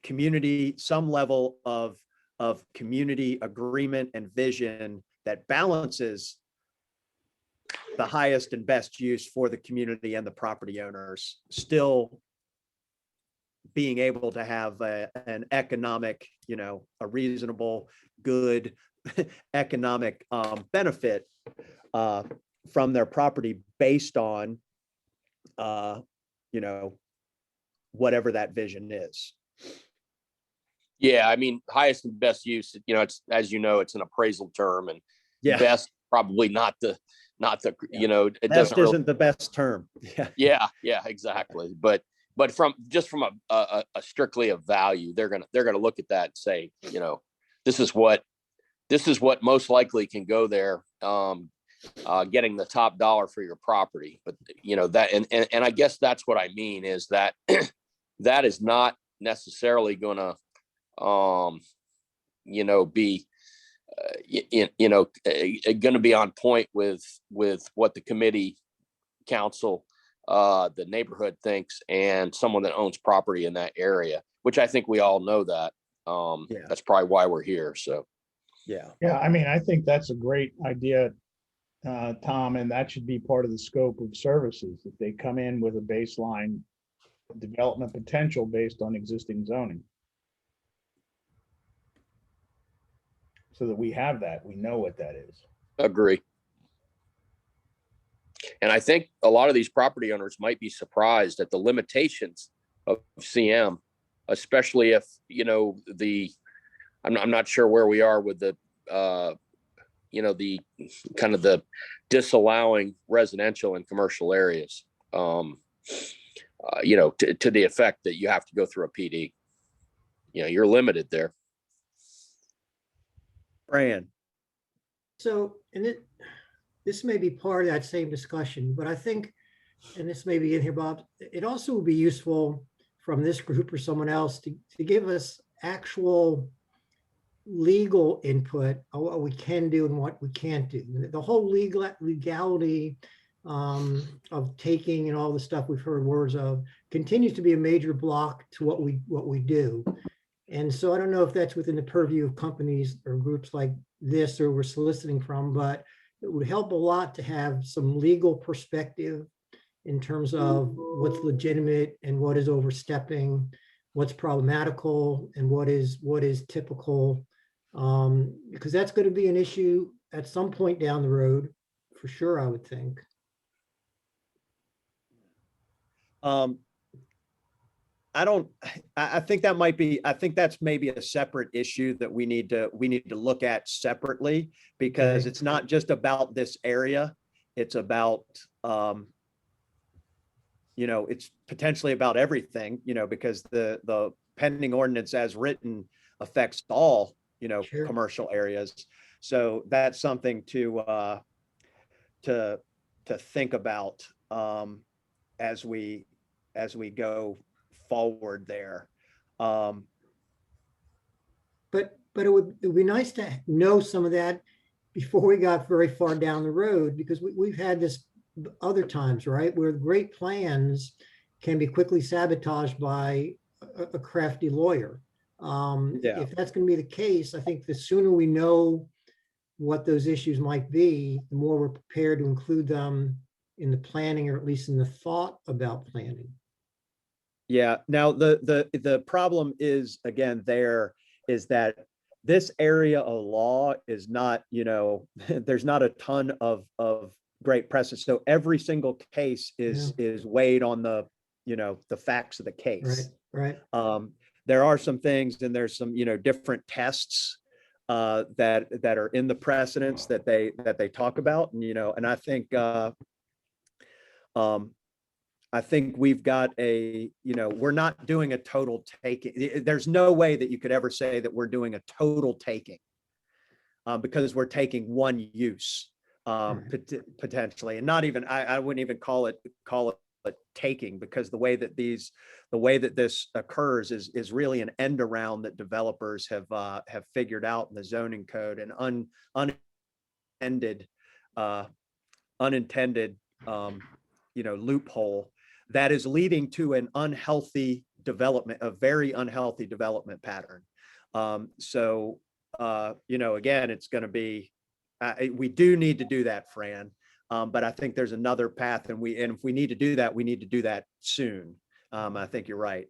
community, some level of community agreement and vision that balances the highest and best use for the community and the property owners, still being able to have an economic, a reasonable, good economic benefit from their property based on, whatever that vision is. Yeah, I mean, highest and best use, it's, as it's an appraisal term, and Yeah, best probably not the, it best doesn't really, isn't the best term. Yeah. yeah, exactly. But from a strictly a value, they're gonna look at that and say, this is what most likely can go there, getting the top dollar for your property. But that, and I guess that's what I mean is that that is not necessarily gonna be going to be on point with what the committee, council, the neighborhood thinks, and someone that owns property in that area, which I think we all know that. That's probably why we're here. So Yeah. I mean, I think that's a great idea, Tom, and that should be part of the scope of services. If they come in with a baseline development potential based on existing zoning, so that we have that, we know what that is. agree. And I think a lot of these property owners might be surprised at the limitations of CM, especially if, I'm not sure where we are with the, the kind of the disallowing residential and commercial areas, to the effect that you have to go through a PD. You're limited there. Fran. So, and this may be part of that same discussion, but I think, and this may be in here, Bob, it also would be useful from this group or someone else to give us actual legal input on what we can do and what we can't do. The whole legality of taking and all the stuff we've heard words of continues to be a major block to what we do. And so I don't know if that's within the purview of companies or groups like this or we're soliciting from, but it would help a lot to have some legal perspective in terms of what's legitimate and what is overstepping, what's problematical and what is typical, because that's going to be an issue at some point down the road, for sure, I would think. I think that's maybe a separate issue that we need to look at separately, because Okay. it's not just about this area. It's about, it's potentially about everything, because the pending ordinance as written affects all, Sure. commercial areas. So that's something to think about, as we go forward there. But it would be nice to know some of that before we got very far down the road, because we've had this other times, right, where great plans can be quickly sabotaged by a crafty lawyer. If that's going to be the case, I think the sooner we know what those issues might be, the more we're prepared to include them in the planning, or at least in the thought about planning. Yeah. Now the problem is, again, is that this area of law is not, there's not a ton of great precedent. So every single case is weighed on the facts of the case. Right. There are some things, and there's some, different tests that are in the precedents that they talk about. And, and I think we've got we're not doing a total taking. There's no way that you could ever say that we're doing a total taking. because we're taking one use potentially, and not even, I wouldn't even call it taking, because the way that this occurs is really an end around that developers have figured out in the zoning code, and unintended loophole that is leading to an unhealthy development, a very unhealthy development pattern. So again, it's going to be, we do need to do that, Fran. But I think there's another path, and if we need to do that, we need to do that soon. I think you're right.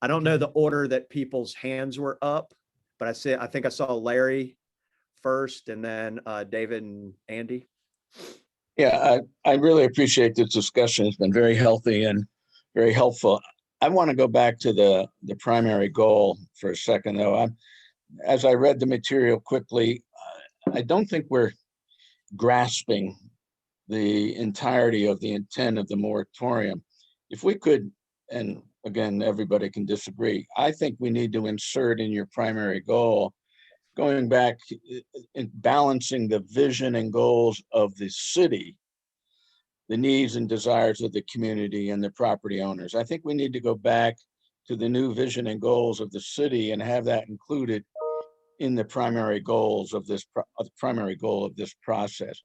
I don't know the order that people's hands were up, but I think I saw Larry first, and then David and Andy. Yeah, I really appreciate this discussion. It's been very healthy and very helpful. I want to go back to the primary goal for a second, though. As I read the material quickly, I don't think we're grasping the entirety of the intent of the moratorium. If we could, and again, everybody can disagree, I think we need to insert in your primary goal, going back and balancing the vision and goals of the city, the needs and desires of the community and the property owners. I think we need to go back to the new vision and goals of the city and have that included in the primary goals of this primary goal of this process.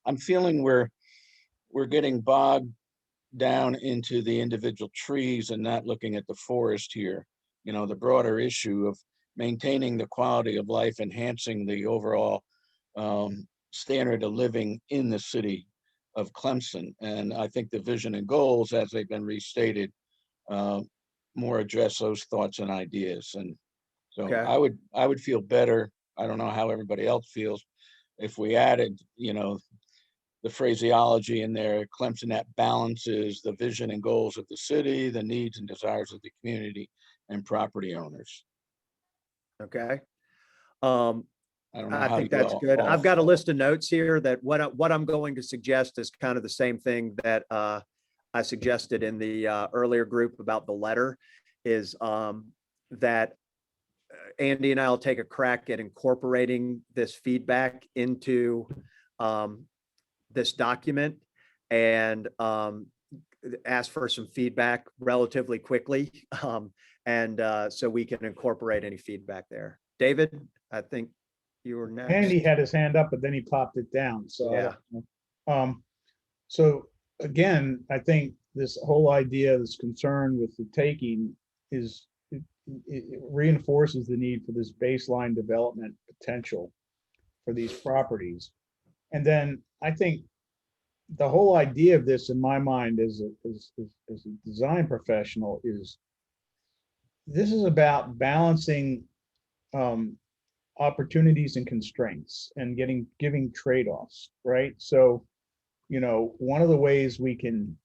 I'm feeling we're getting bogged down into the individual trees and not looking at the forest here. The broader issue of maintaining the quality of life, enhancing the overall standard of living in the city of Clemson. And I think the vision and goals, as they've been restated, more address those thoughts and ideas. And so Okay. I would feel better. I don't know how everybody else feels if we added, the phraseology in there, Clemson that balances the vision and goals of the city, the needs and desires of the community and property owners. Okay. I don't know I how think you that's all- good. all- I've got a list of notes here that what I'm going to suggest is kind of the same thing that I suggested in the earlier group about the letter, is that Andy and I will take a crack at incorporating this feedback into this document, and ask for some feedback relatively quickly. So we can incorporate any feedback there. David, I think you were next. Andy had his hand up, but then he popped it down. So, I Yeah. don't know. So again, I think this whole idea, this concern with the taking is, it reinforces the need for this baseline development potential for these properties. And then I think the whole idea of this, in my mind, as a design professional, is this is about balancing opportunities and constraints and giving trade-offs, right? So, one of the ways we can,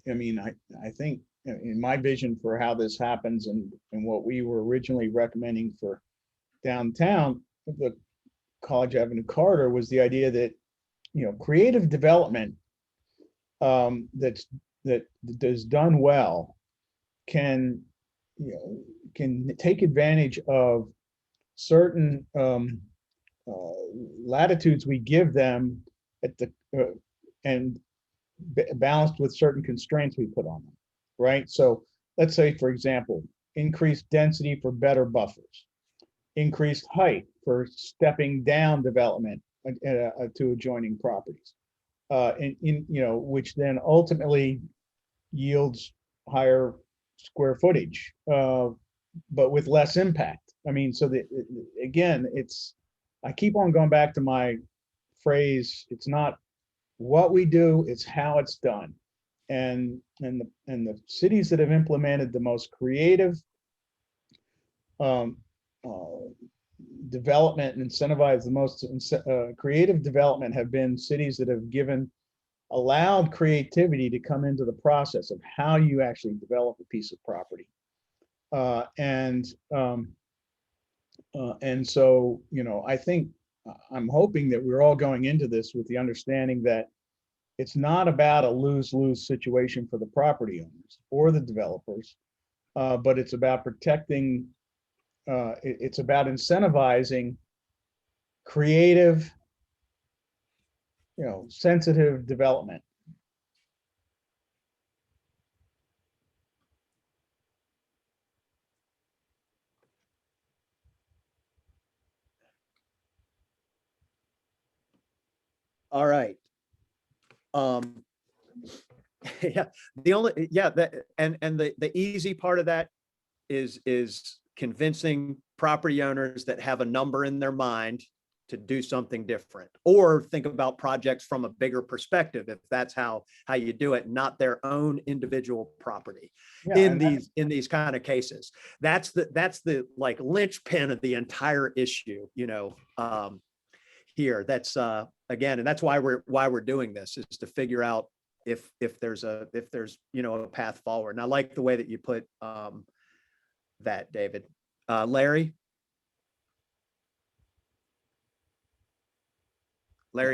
I think in my vision for how this happens, and what we were originally recommending for downtown, the College Avenue corridor, was the idea that, creative development that is done well can take advantage of certain latitudes we give them at the and balanced with certain constraints we put on them, right? So let's say, for example, increased density for better buffers, increased height for stepping down development to adjoining properties, which then ultimately yields higher square footage, but with less impact. So again, I keep on going back to my phrase, it's not what we do, it's how it's done. And the cities that have implemented the most creative development and incentivized the most creative development have been cities that have allowed creativity to come into the process of how you actually develop a piece of property. And so, I think I'm hoping that we're all going into this with the understanding that it's not about a lose-lose situation for the property owners or the developers, but it's about protecting, it's about incentivizing creative, sensitive development. All right. Yeah, the easy part of that is convincing property owners that have a number in their mind to do something different, or think about projects from a bigger perspective, if that's how you do it, not their own individual property. Yeah, in these kind of cases, that's the like linchpin of the entire issue, here. That's again, and that's why we're doing this, is to figure out if there's a path forward. And I like the way that you put that, David. Larry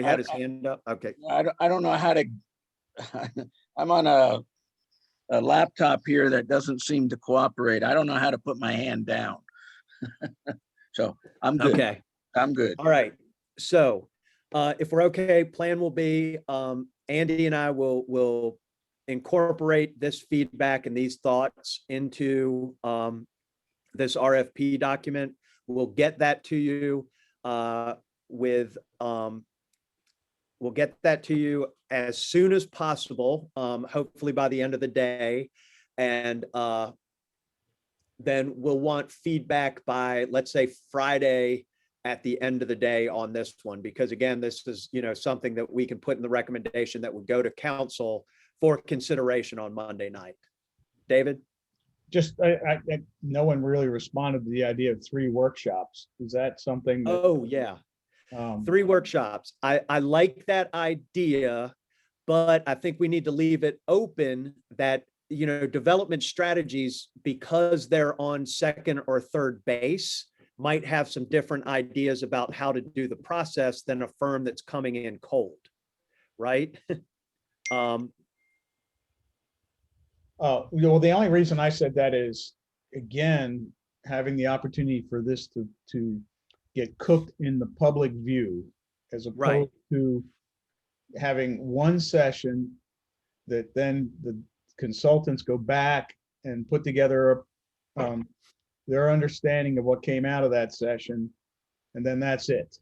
had his hand up. Okay. I don't know how to, I'm on a laptop here that doesn't seem to cooperate. I don't know how to put my hand down. So I'm good. Okay. I'm good. All right. So if we're okay, plan will be Andy and I will incorporate this feedback and these thoughts into this RFP document. We'll get that to you we'll get that to you as soon as possible, hopefully by the end of the day. And then we'll want feedback by, let's say, Friday at the end of the day on this one, because again, this is, something that we can put in the recommendation that would go to council for consideration on Monday night. David? Just, no one really responded to the idea of 3 workshops. Is that something? Oh, yeah. 3 workshops. I like that idea, but I think we need to leave it open that, development strategies, because they're on second or third base, might have some different ideas about how to do the process than a firm that's coming in cold, right? Well, the only reason I said that is, again, having the opportunity for this to get cooked in the public view, as opposed Right. to having one session that then the consultants go back and put together their understanding of what came out of that session, and then that's it.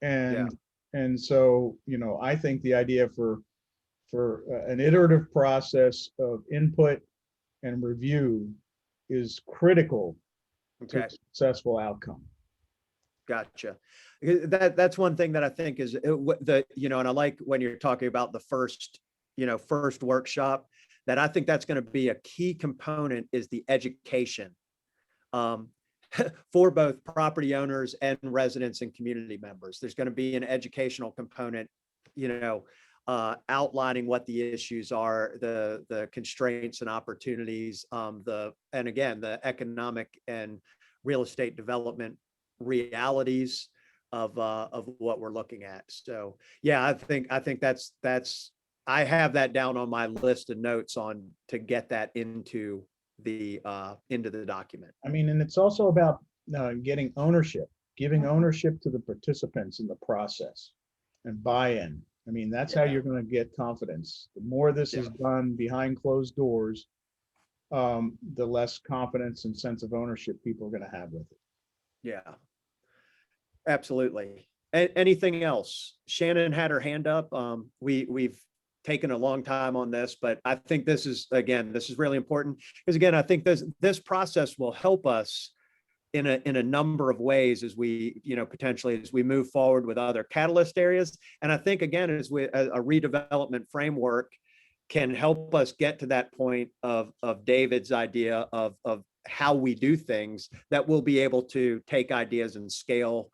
And so, I think the idea for an iterative process of input and review is critical to a successful outcome. Gotcha. That's one thing that I think is and I like when you're talking about the first workshop, that I think that's going to be a key component, is the education for both property owners and residents and community members. There's going to be an educational component, outlining what the issues are, the constraints and opportunities, and again, the economic and real estate development realities of what we're looking at. So yeah, I think that's I have that down on my list of notes to get that into the document. I mean, and it's also about getting ownership, giving ownership to the participants in the process, and buy-in. I mean, that's how you're going to get confidence. The more this is done behind closed doors, the less confidence and sense of ownership people are going to have with it. Yeah, absolutely. Anything else? Shannon had her hand up. We've taken a long time on this, but I think this is really important, because again, I think this process will help us in a number of ways as we, potentially as we move forward with other catalyst areas. And I think again, as a redevelopment framework can help us get to that point of David's idea of how we do things, that we'll be able to take ideas and scale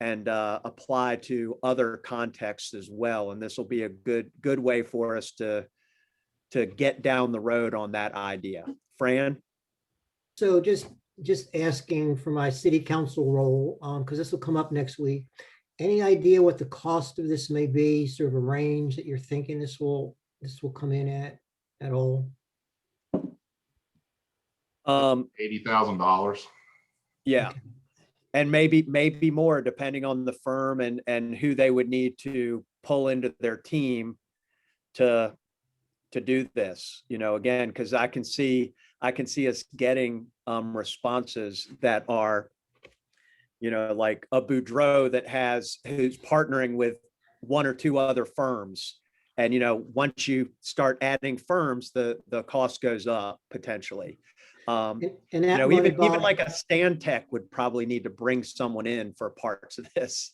and apply to other contexts as well. And this will be a good way for us to get down the road on that idea. Fran? So just asking for my city council role, because this will come up next week. Any idea what the cost of this may be, sort of a range that you're thinking this will come in at all? $80,000. $80,000. Yeah. Okay. And maybe more depending on the firm and who they would need to pull into their team to do this, again, because I can see us getting responses that are, like a Boudreaux who's partnering with one or two other firms. And, once you start adding firms, the cost goes up potentially. And that money, Even Bob, like a Stantec would probably need to bring someone in for parts of this.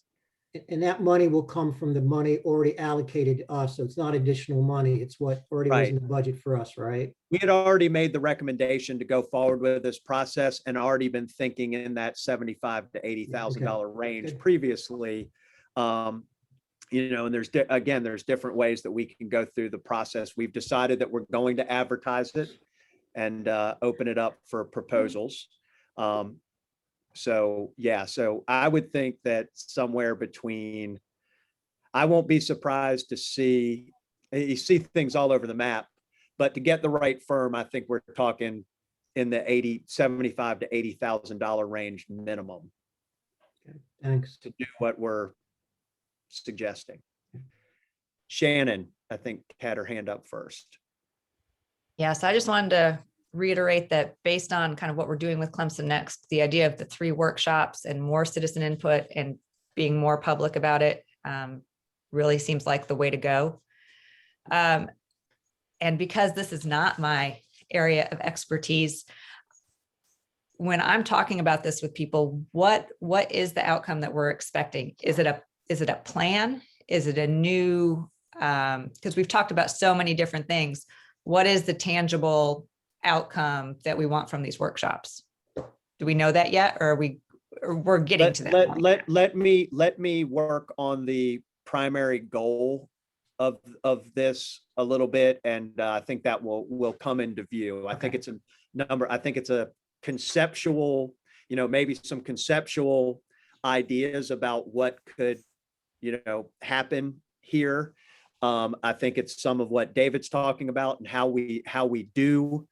and that money will come from the money already allocated to us. So it's not additional money. It's what already was Right. in the budget for us, right? We had already made the recommendation to go forward with this process and already been thinking in that $75,000 to $80,000 range Good. previously. And there's different ways that we can go through the process. We've decided that we're going to advertise it and open it up for proposals. So I would think that somewhere between, I won't be surprised to see, you see things all over the map, but to get the right firm, I think we're talking in the $75,000 to $80,000 range minimum Okay, thanks. to do what we're suggesting. Shannon, I think, had her hand up first. Yeah, so I just wanted to reiterate that based on kind of what we're doing with Clemson Next, the idea of the 3 workshops and more citizen input and being more public about it really seems like the way to go. And because this is not my area of expertise, when I'm talking about this with people, what is the outcome that we're expecting? Is it a plan? Is it a new, because we've talked about so many different things. What is the tangible outcome that we want from these workshops? Do we know that yet? Or we're getting to that point? Let me work on the primary goal of this a little bit. And I think that will come into view. I think it's a conceptual, maybe some conceptual ideas about what could, happen here. I think it's some of what David's talking about and how we do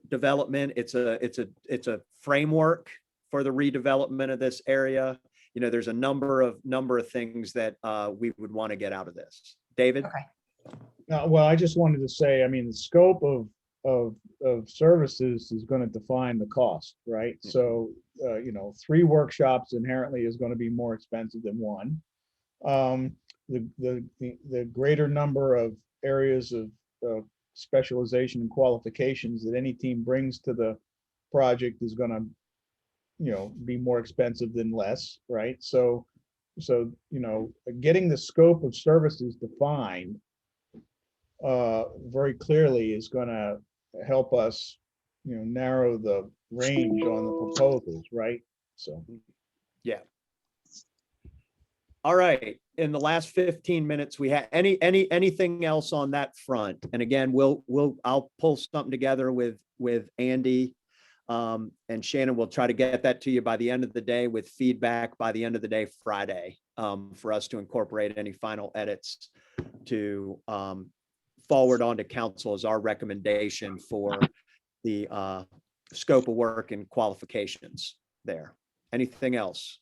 development. It's a framework for the redevelopment of this area. There's a number of things that we would want to get out of this. David? Okay. Well, I just wanted to say, the scope of services is going to define the cost, right? So, 3 workshops inherently is going to be more expensive than 1. The greater number of areas of specialization and qualifications that any team brings to the project is going to, be more expensive than less, right? So, getting the scope of services defined very clearly is going to help us, narrow the range on the proposals, right? So, yeah. All right. In the last 15 minutes, we have anything else on that front? And again, I'll pull something together with Andy and Shannon. We'll try to get that to you by the end of the day with feedback by the end of the day Friday for us to incorporate any final edits to forward on to council as our recommendation for the scope of work and qualifications there. Anything else?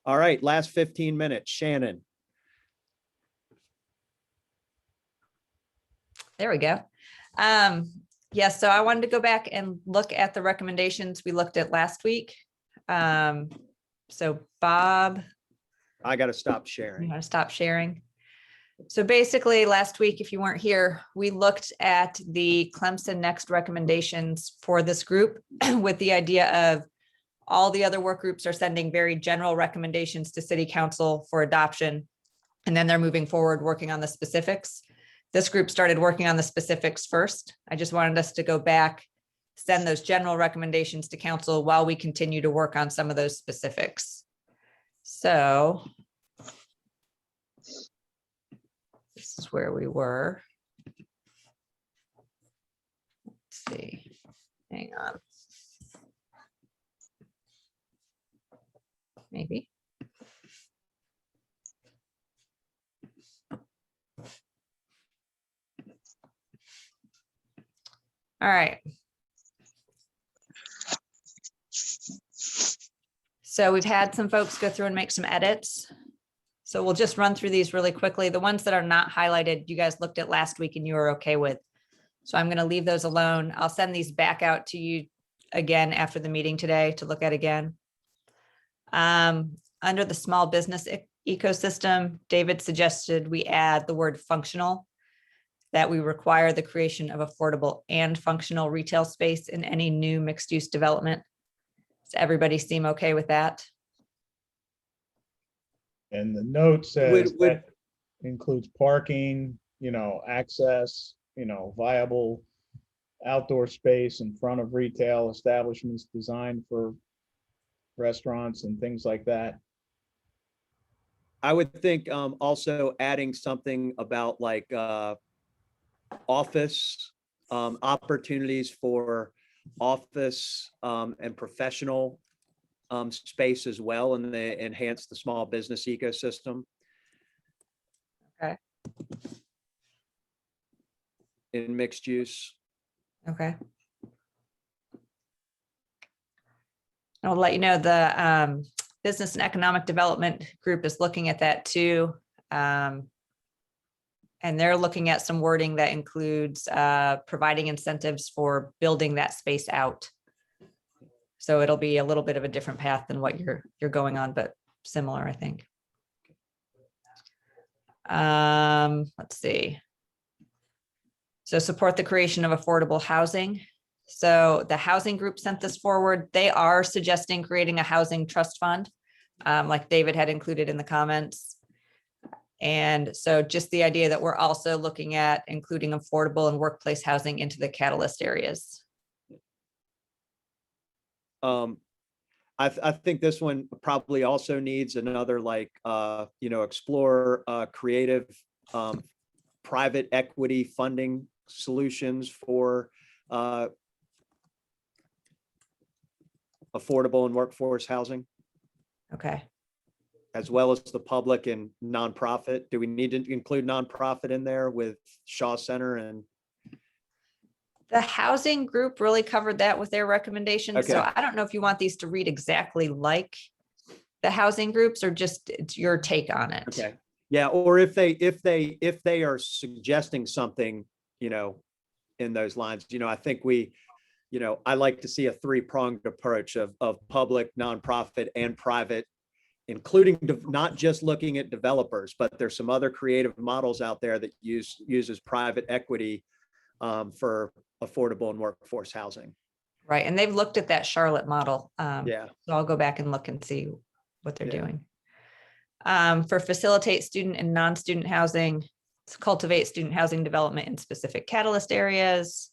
All right, last 15 minutes, Shannon. There we go. Yes, so I wanted to go back and look at the recommendations we looked at last week. So Bob. I got to stop You sharing. want to stop sharing? So basically last week, if you weren't here, we looked at the Clemson Next recommendations for this group with the idea of all the other work groups are sending very general recommendations to City Council for adoption. And then they're moving forward, working on the specifics. This group started working on the specifics first. I just wanted us to go back, send those general recommendations to council while we continue to work on some of those specifics. So this is where we were. Let's see, hang on. Maybe. All right. So we've had some folks go through and make some edits. So we'll just run through these really quickly. The ones that are not highlighted, you guys looked at last week and you were okay with. So I'm going to leave those alone. I'll send these back out to you again after the meeting today to look at again. Under the small business ecosystem, David suggested we add the word functional, that we require the creation of affordable and functional retail space in any new mixed use development. Does everybody seem okay with that? And the note says Would- that includes parking, access, viable outdoor space in front of retail establishments designed for restaurants and things like that. I would think also adding something about like office opportunities for office and professional space as well, and they enhance the small business ecosystem. Okay. In mixed use. Okay. I'll let you know the Business and Economic Development Group is looking at that too. And they're looking at some wording that includes providing incentives for building that space out. So it'll be a little bit of a different path than what you're going on, but similar, I think. Let's see. So support the creation of affordable housing. So the housing group sent this forward. They are suggesting creating a housing trust fund, like David had included in the comments. And so just the idea that we're also looking at including affordable and workplace housing into the catalyst areas. I think this one probably also needs another explore creative private equity funding solutions for affordable and workforce housing, Okay. as well as the public and nonprofit. Do we need to include nonprofit in there with Shaw Center? And The housing group really covered that with their recommendations. So Okay. I don't know if you want these to read exactly like the housing groups or just it's your take on it. Okay. Yeah, or if they are suggesting something, in those lines, I think I like to see a three-pronged approach of public, nonprofit, and private, including not just looking at developers, but there's some other creative models out there that uses private equity for affordable and workforce housing. Right. And they've looked at that Charlotte model. Yeah. So I'll go back and look and see what they're Yeah. doing. For facilitate student and non-student housing, to cultivate student housing development in specific catalyst areas.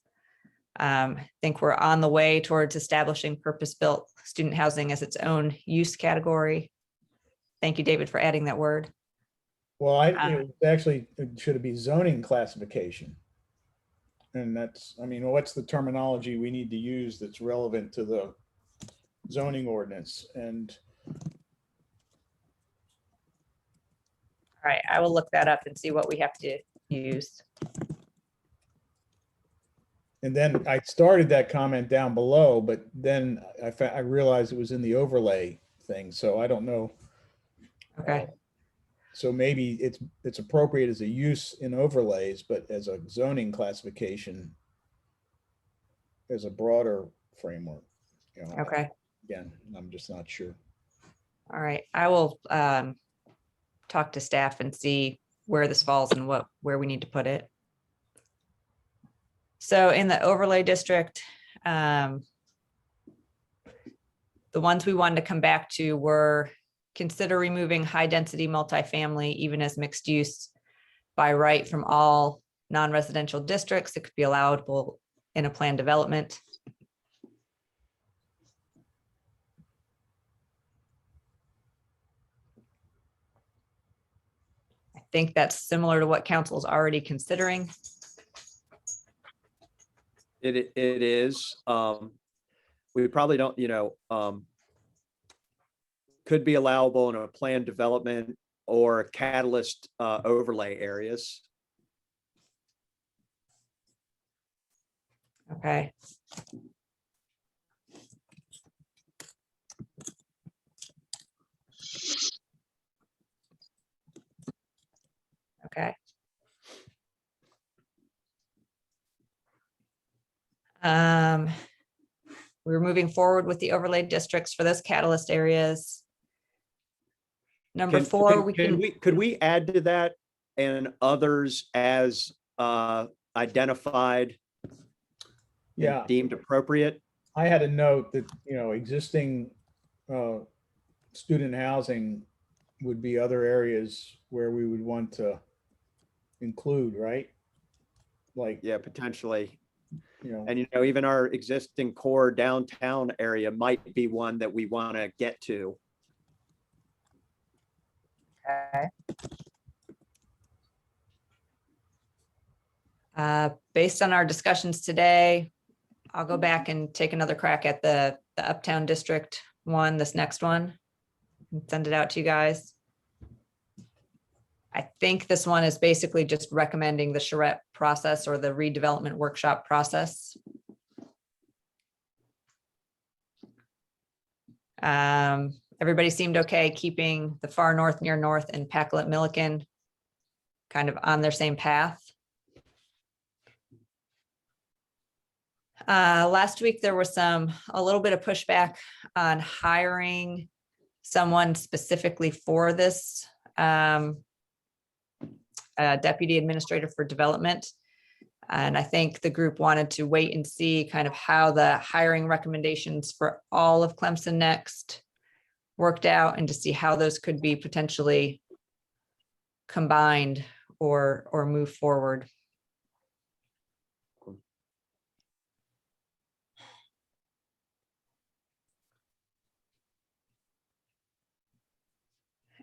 I think we're on the way towards establishing purpose-built student housing as its own use category. Thank you, David, for adding that word. Well, it should be zoning classification. And what's the terminology we need to use that's relevant to the zoning ordinance? And All right, I will look that up and see what we have to use. then I started that comment down below, but then I realized it was in the overlay thing. So I don't know. Okay. So maybe it's appropriate as a use in overlays, but as a zoning classification, as a broader framework. Okay. Again, I'm just not sure. All right, I will talk to staff and see where this falls and where we need to put it. So in the overlay district, the ones we wanted to come back to were consider removing high density multifamily, even as mixed use by right from all non-residential districts. It could be allowable in a planned development. I think that's similar to what council is already considering. It is. We probably don't, could be allowable in a planned development or catalyst overlay areas. Okay. We're moving forward with the overlay districts for those catalyst areas. Number four, could we add to that and others as identified and Yeah, deemed appropriate? I had a note that, existing student housing would be other areas where we would want to include, right? Like, Yeah, potentially. you know, And, even our existing core downtown area might be one that we want to get to. Okay. Based on our discussions today, I'll go back and take another crack at the Uptown District one, this next one, and send it out to you guys. I think this one is basically just recommending the charrette process or the redevelopment workshop process. Everybody seemed okay keeping the far north, near north, and Pacolet Milliken kind of on their same path. Last week, there was a little bit of pushback on hiring someone specifically for this deputy administrator for development. And I think the group wanted to wait and see kind of how the hiring recommendations for all of Clemson Next worked out and to see how those could be potentially combined or move forward.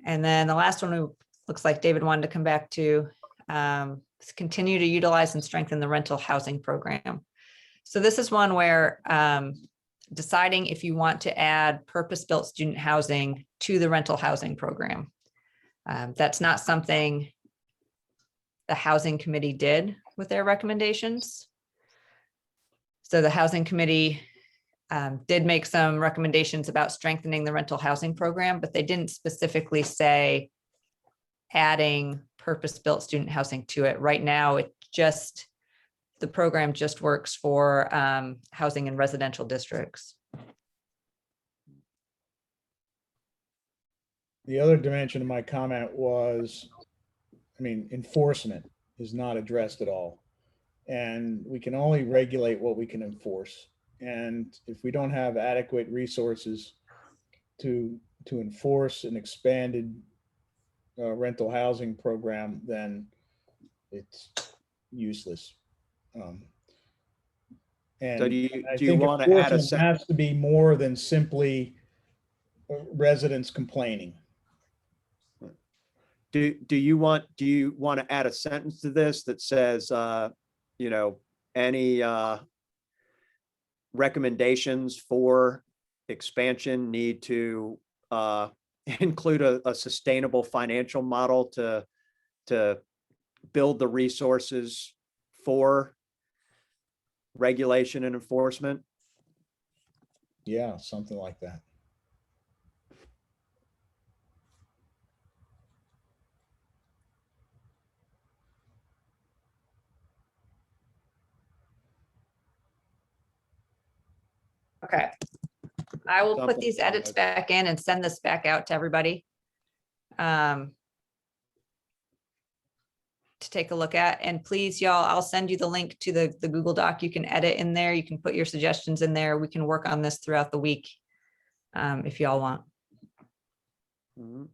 And then the last one, looks like David wanted to come back to, is continue to utilize and strengthen the rental housing program. So this is one where deciding if you want to add purpose-built student housing to the rental housing program. That's not something the housing committee did with their recommendations. So the housing committee did make some recommendations about strengthening the rental housing program, but they didn't specifically say adding purpose-built student housing to it. Right now, the program just works for housing in residential districts. the other dimension of my comment was, enforcement is not addressed at all. And we can only regulate what we can enforce. And if we don't have adequate resources to enforce an expanded rental housing program, then it's useless. And So do I you think want to add a enforcement has to be more than simply residents complaining. Do you want to add a sentence to this that says, any recommendations for expansion need to include a sustainable financial model to build the resources for regulation and enforcement? Yeah, something like that. Okay. I will put Something these along edits those- back in and send this back out to everybody. To take a look at. And please, y'all, I'll send you the link to the Google Doc. You can edit in there. You can put your suggestions in there. We can work on this throughout the week if y'all want. Mhm.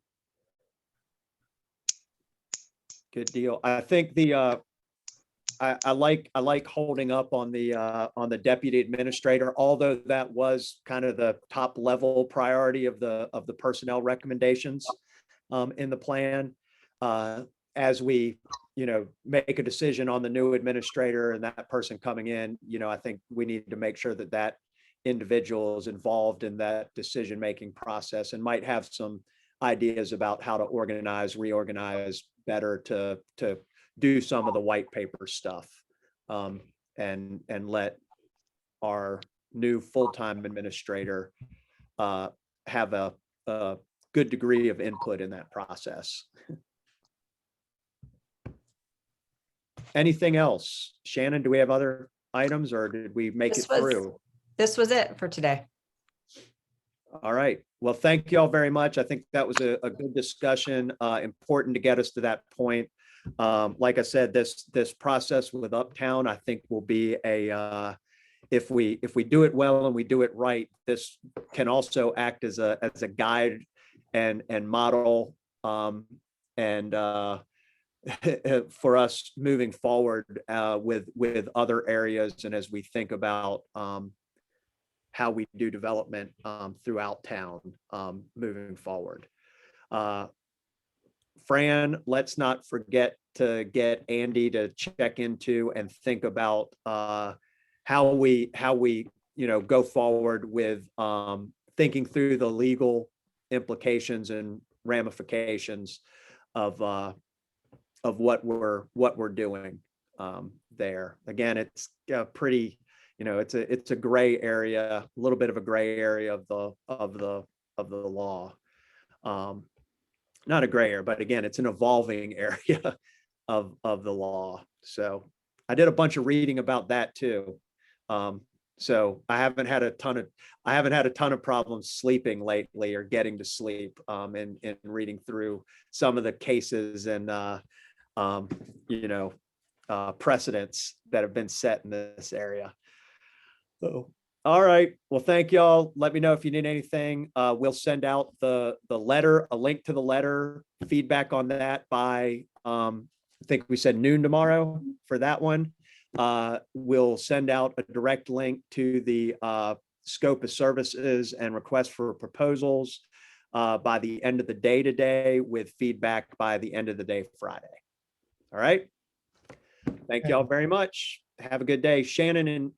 Good deal. I think the I like holding up on the deputy administrator, although that was kind of the top level priority of the personnel recommendations in the plan. As we make a decision on the new administrator and that person coming in, I think we need to make sure that that individual is involved in that decision-making process and might have some ideas about how to reorganize better to do some of the white paper stuff, and let our new full-time administrator have a good degree of input in that process. Anything else? Shannon, do we have other items, or did we make This it was- through? This was it for today. All right. Well, thank you all very much. I think that was a good discussion, important to get us to that point. Like I said, this process with Uptown, I think will be if we do it well and we do it right, this can also act as a guide and model, and for us moving forward with other areas, and as we think about how we do development throughout town moving forward. Fran, let's not forget to get Andy to check into and think about how we go forward with thinking through the legal implications and ramifications of what we're doing there. Again, it's pretty, it's a gray area, a little bit of a gray area of the law. Not a gray area, but again, it's an evolving area of the law. So I did a bunch of reading about that too. So I haven't had a ton of problems sleeping lately or getting to sleep and reading through some of the cases and precedents that have been set in this area. So, all right. Well, thank y'all. Let me know if you need anything. We'll send out the letter, a link to the letter, feedback on that by, I think we said noon tomorrow for that one. We'll send out a direct link to the scope of services and request for proposals by the end of the day today, with feedback by the end of the day Friday. All right. Thank y'all very much. Have a good day. Shannon and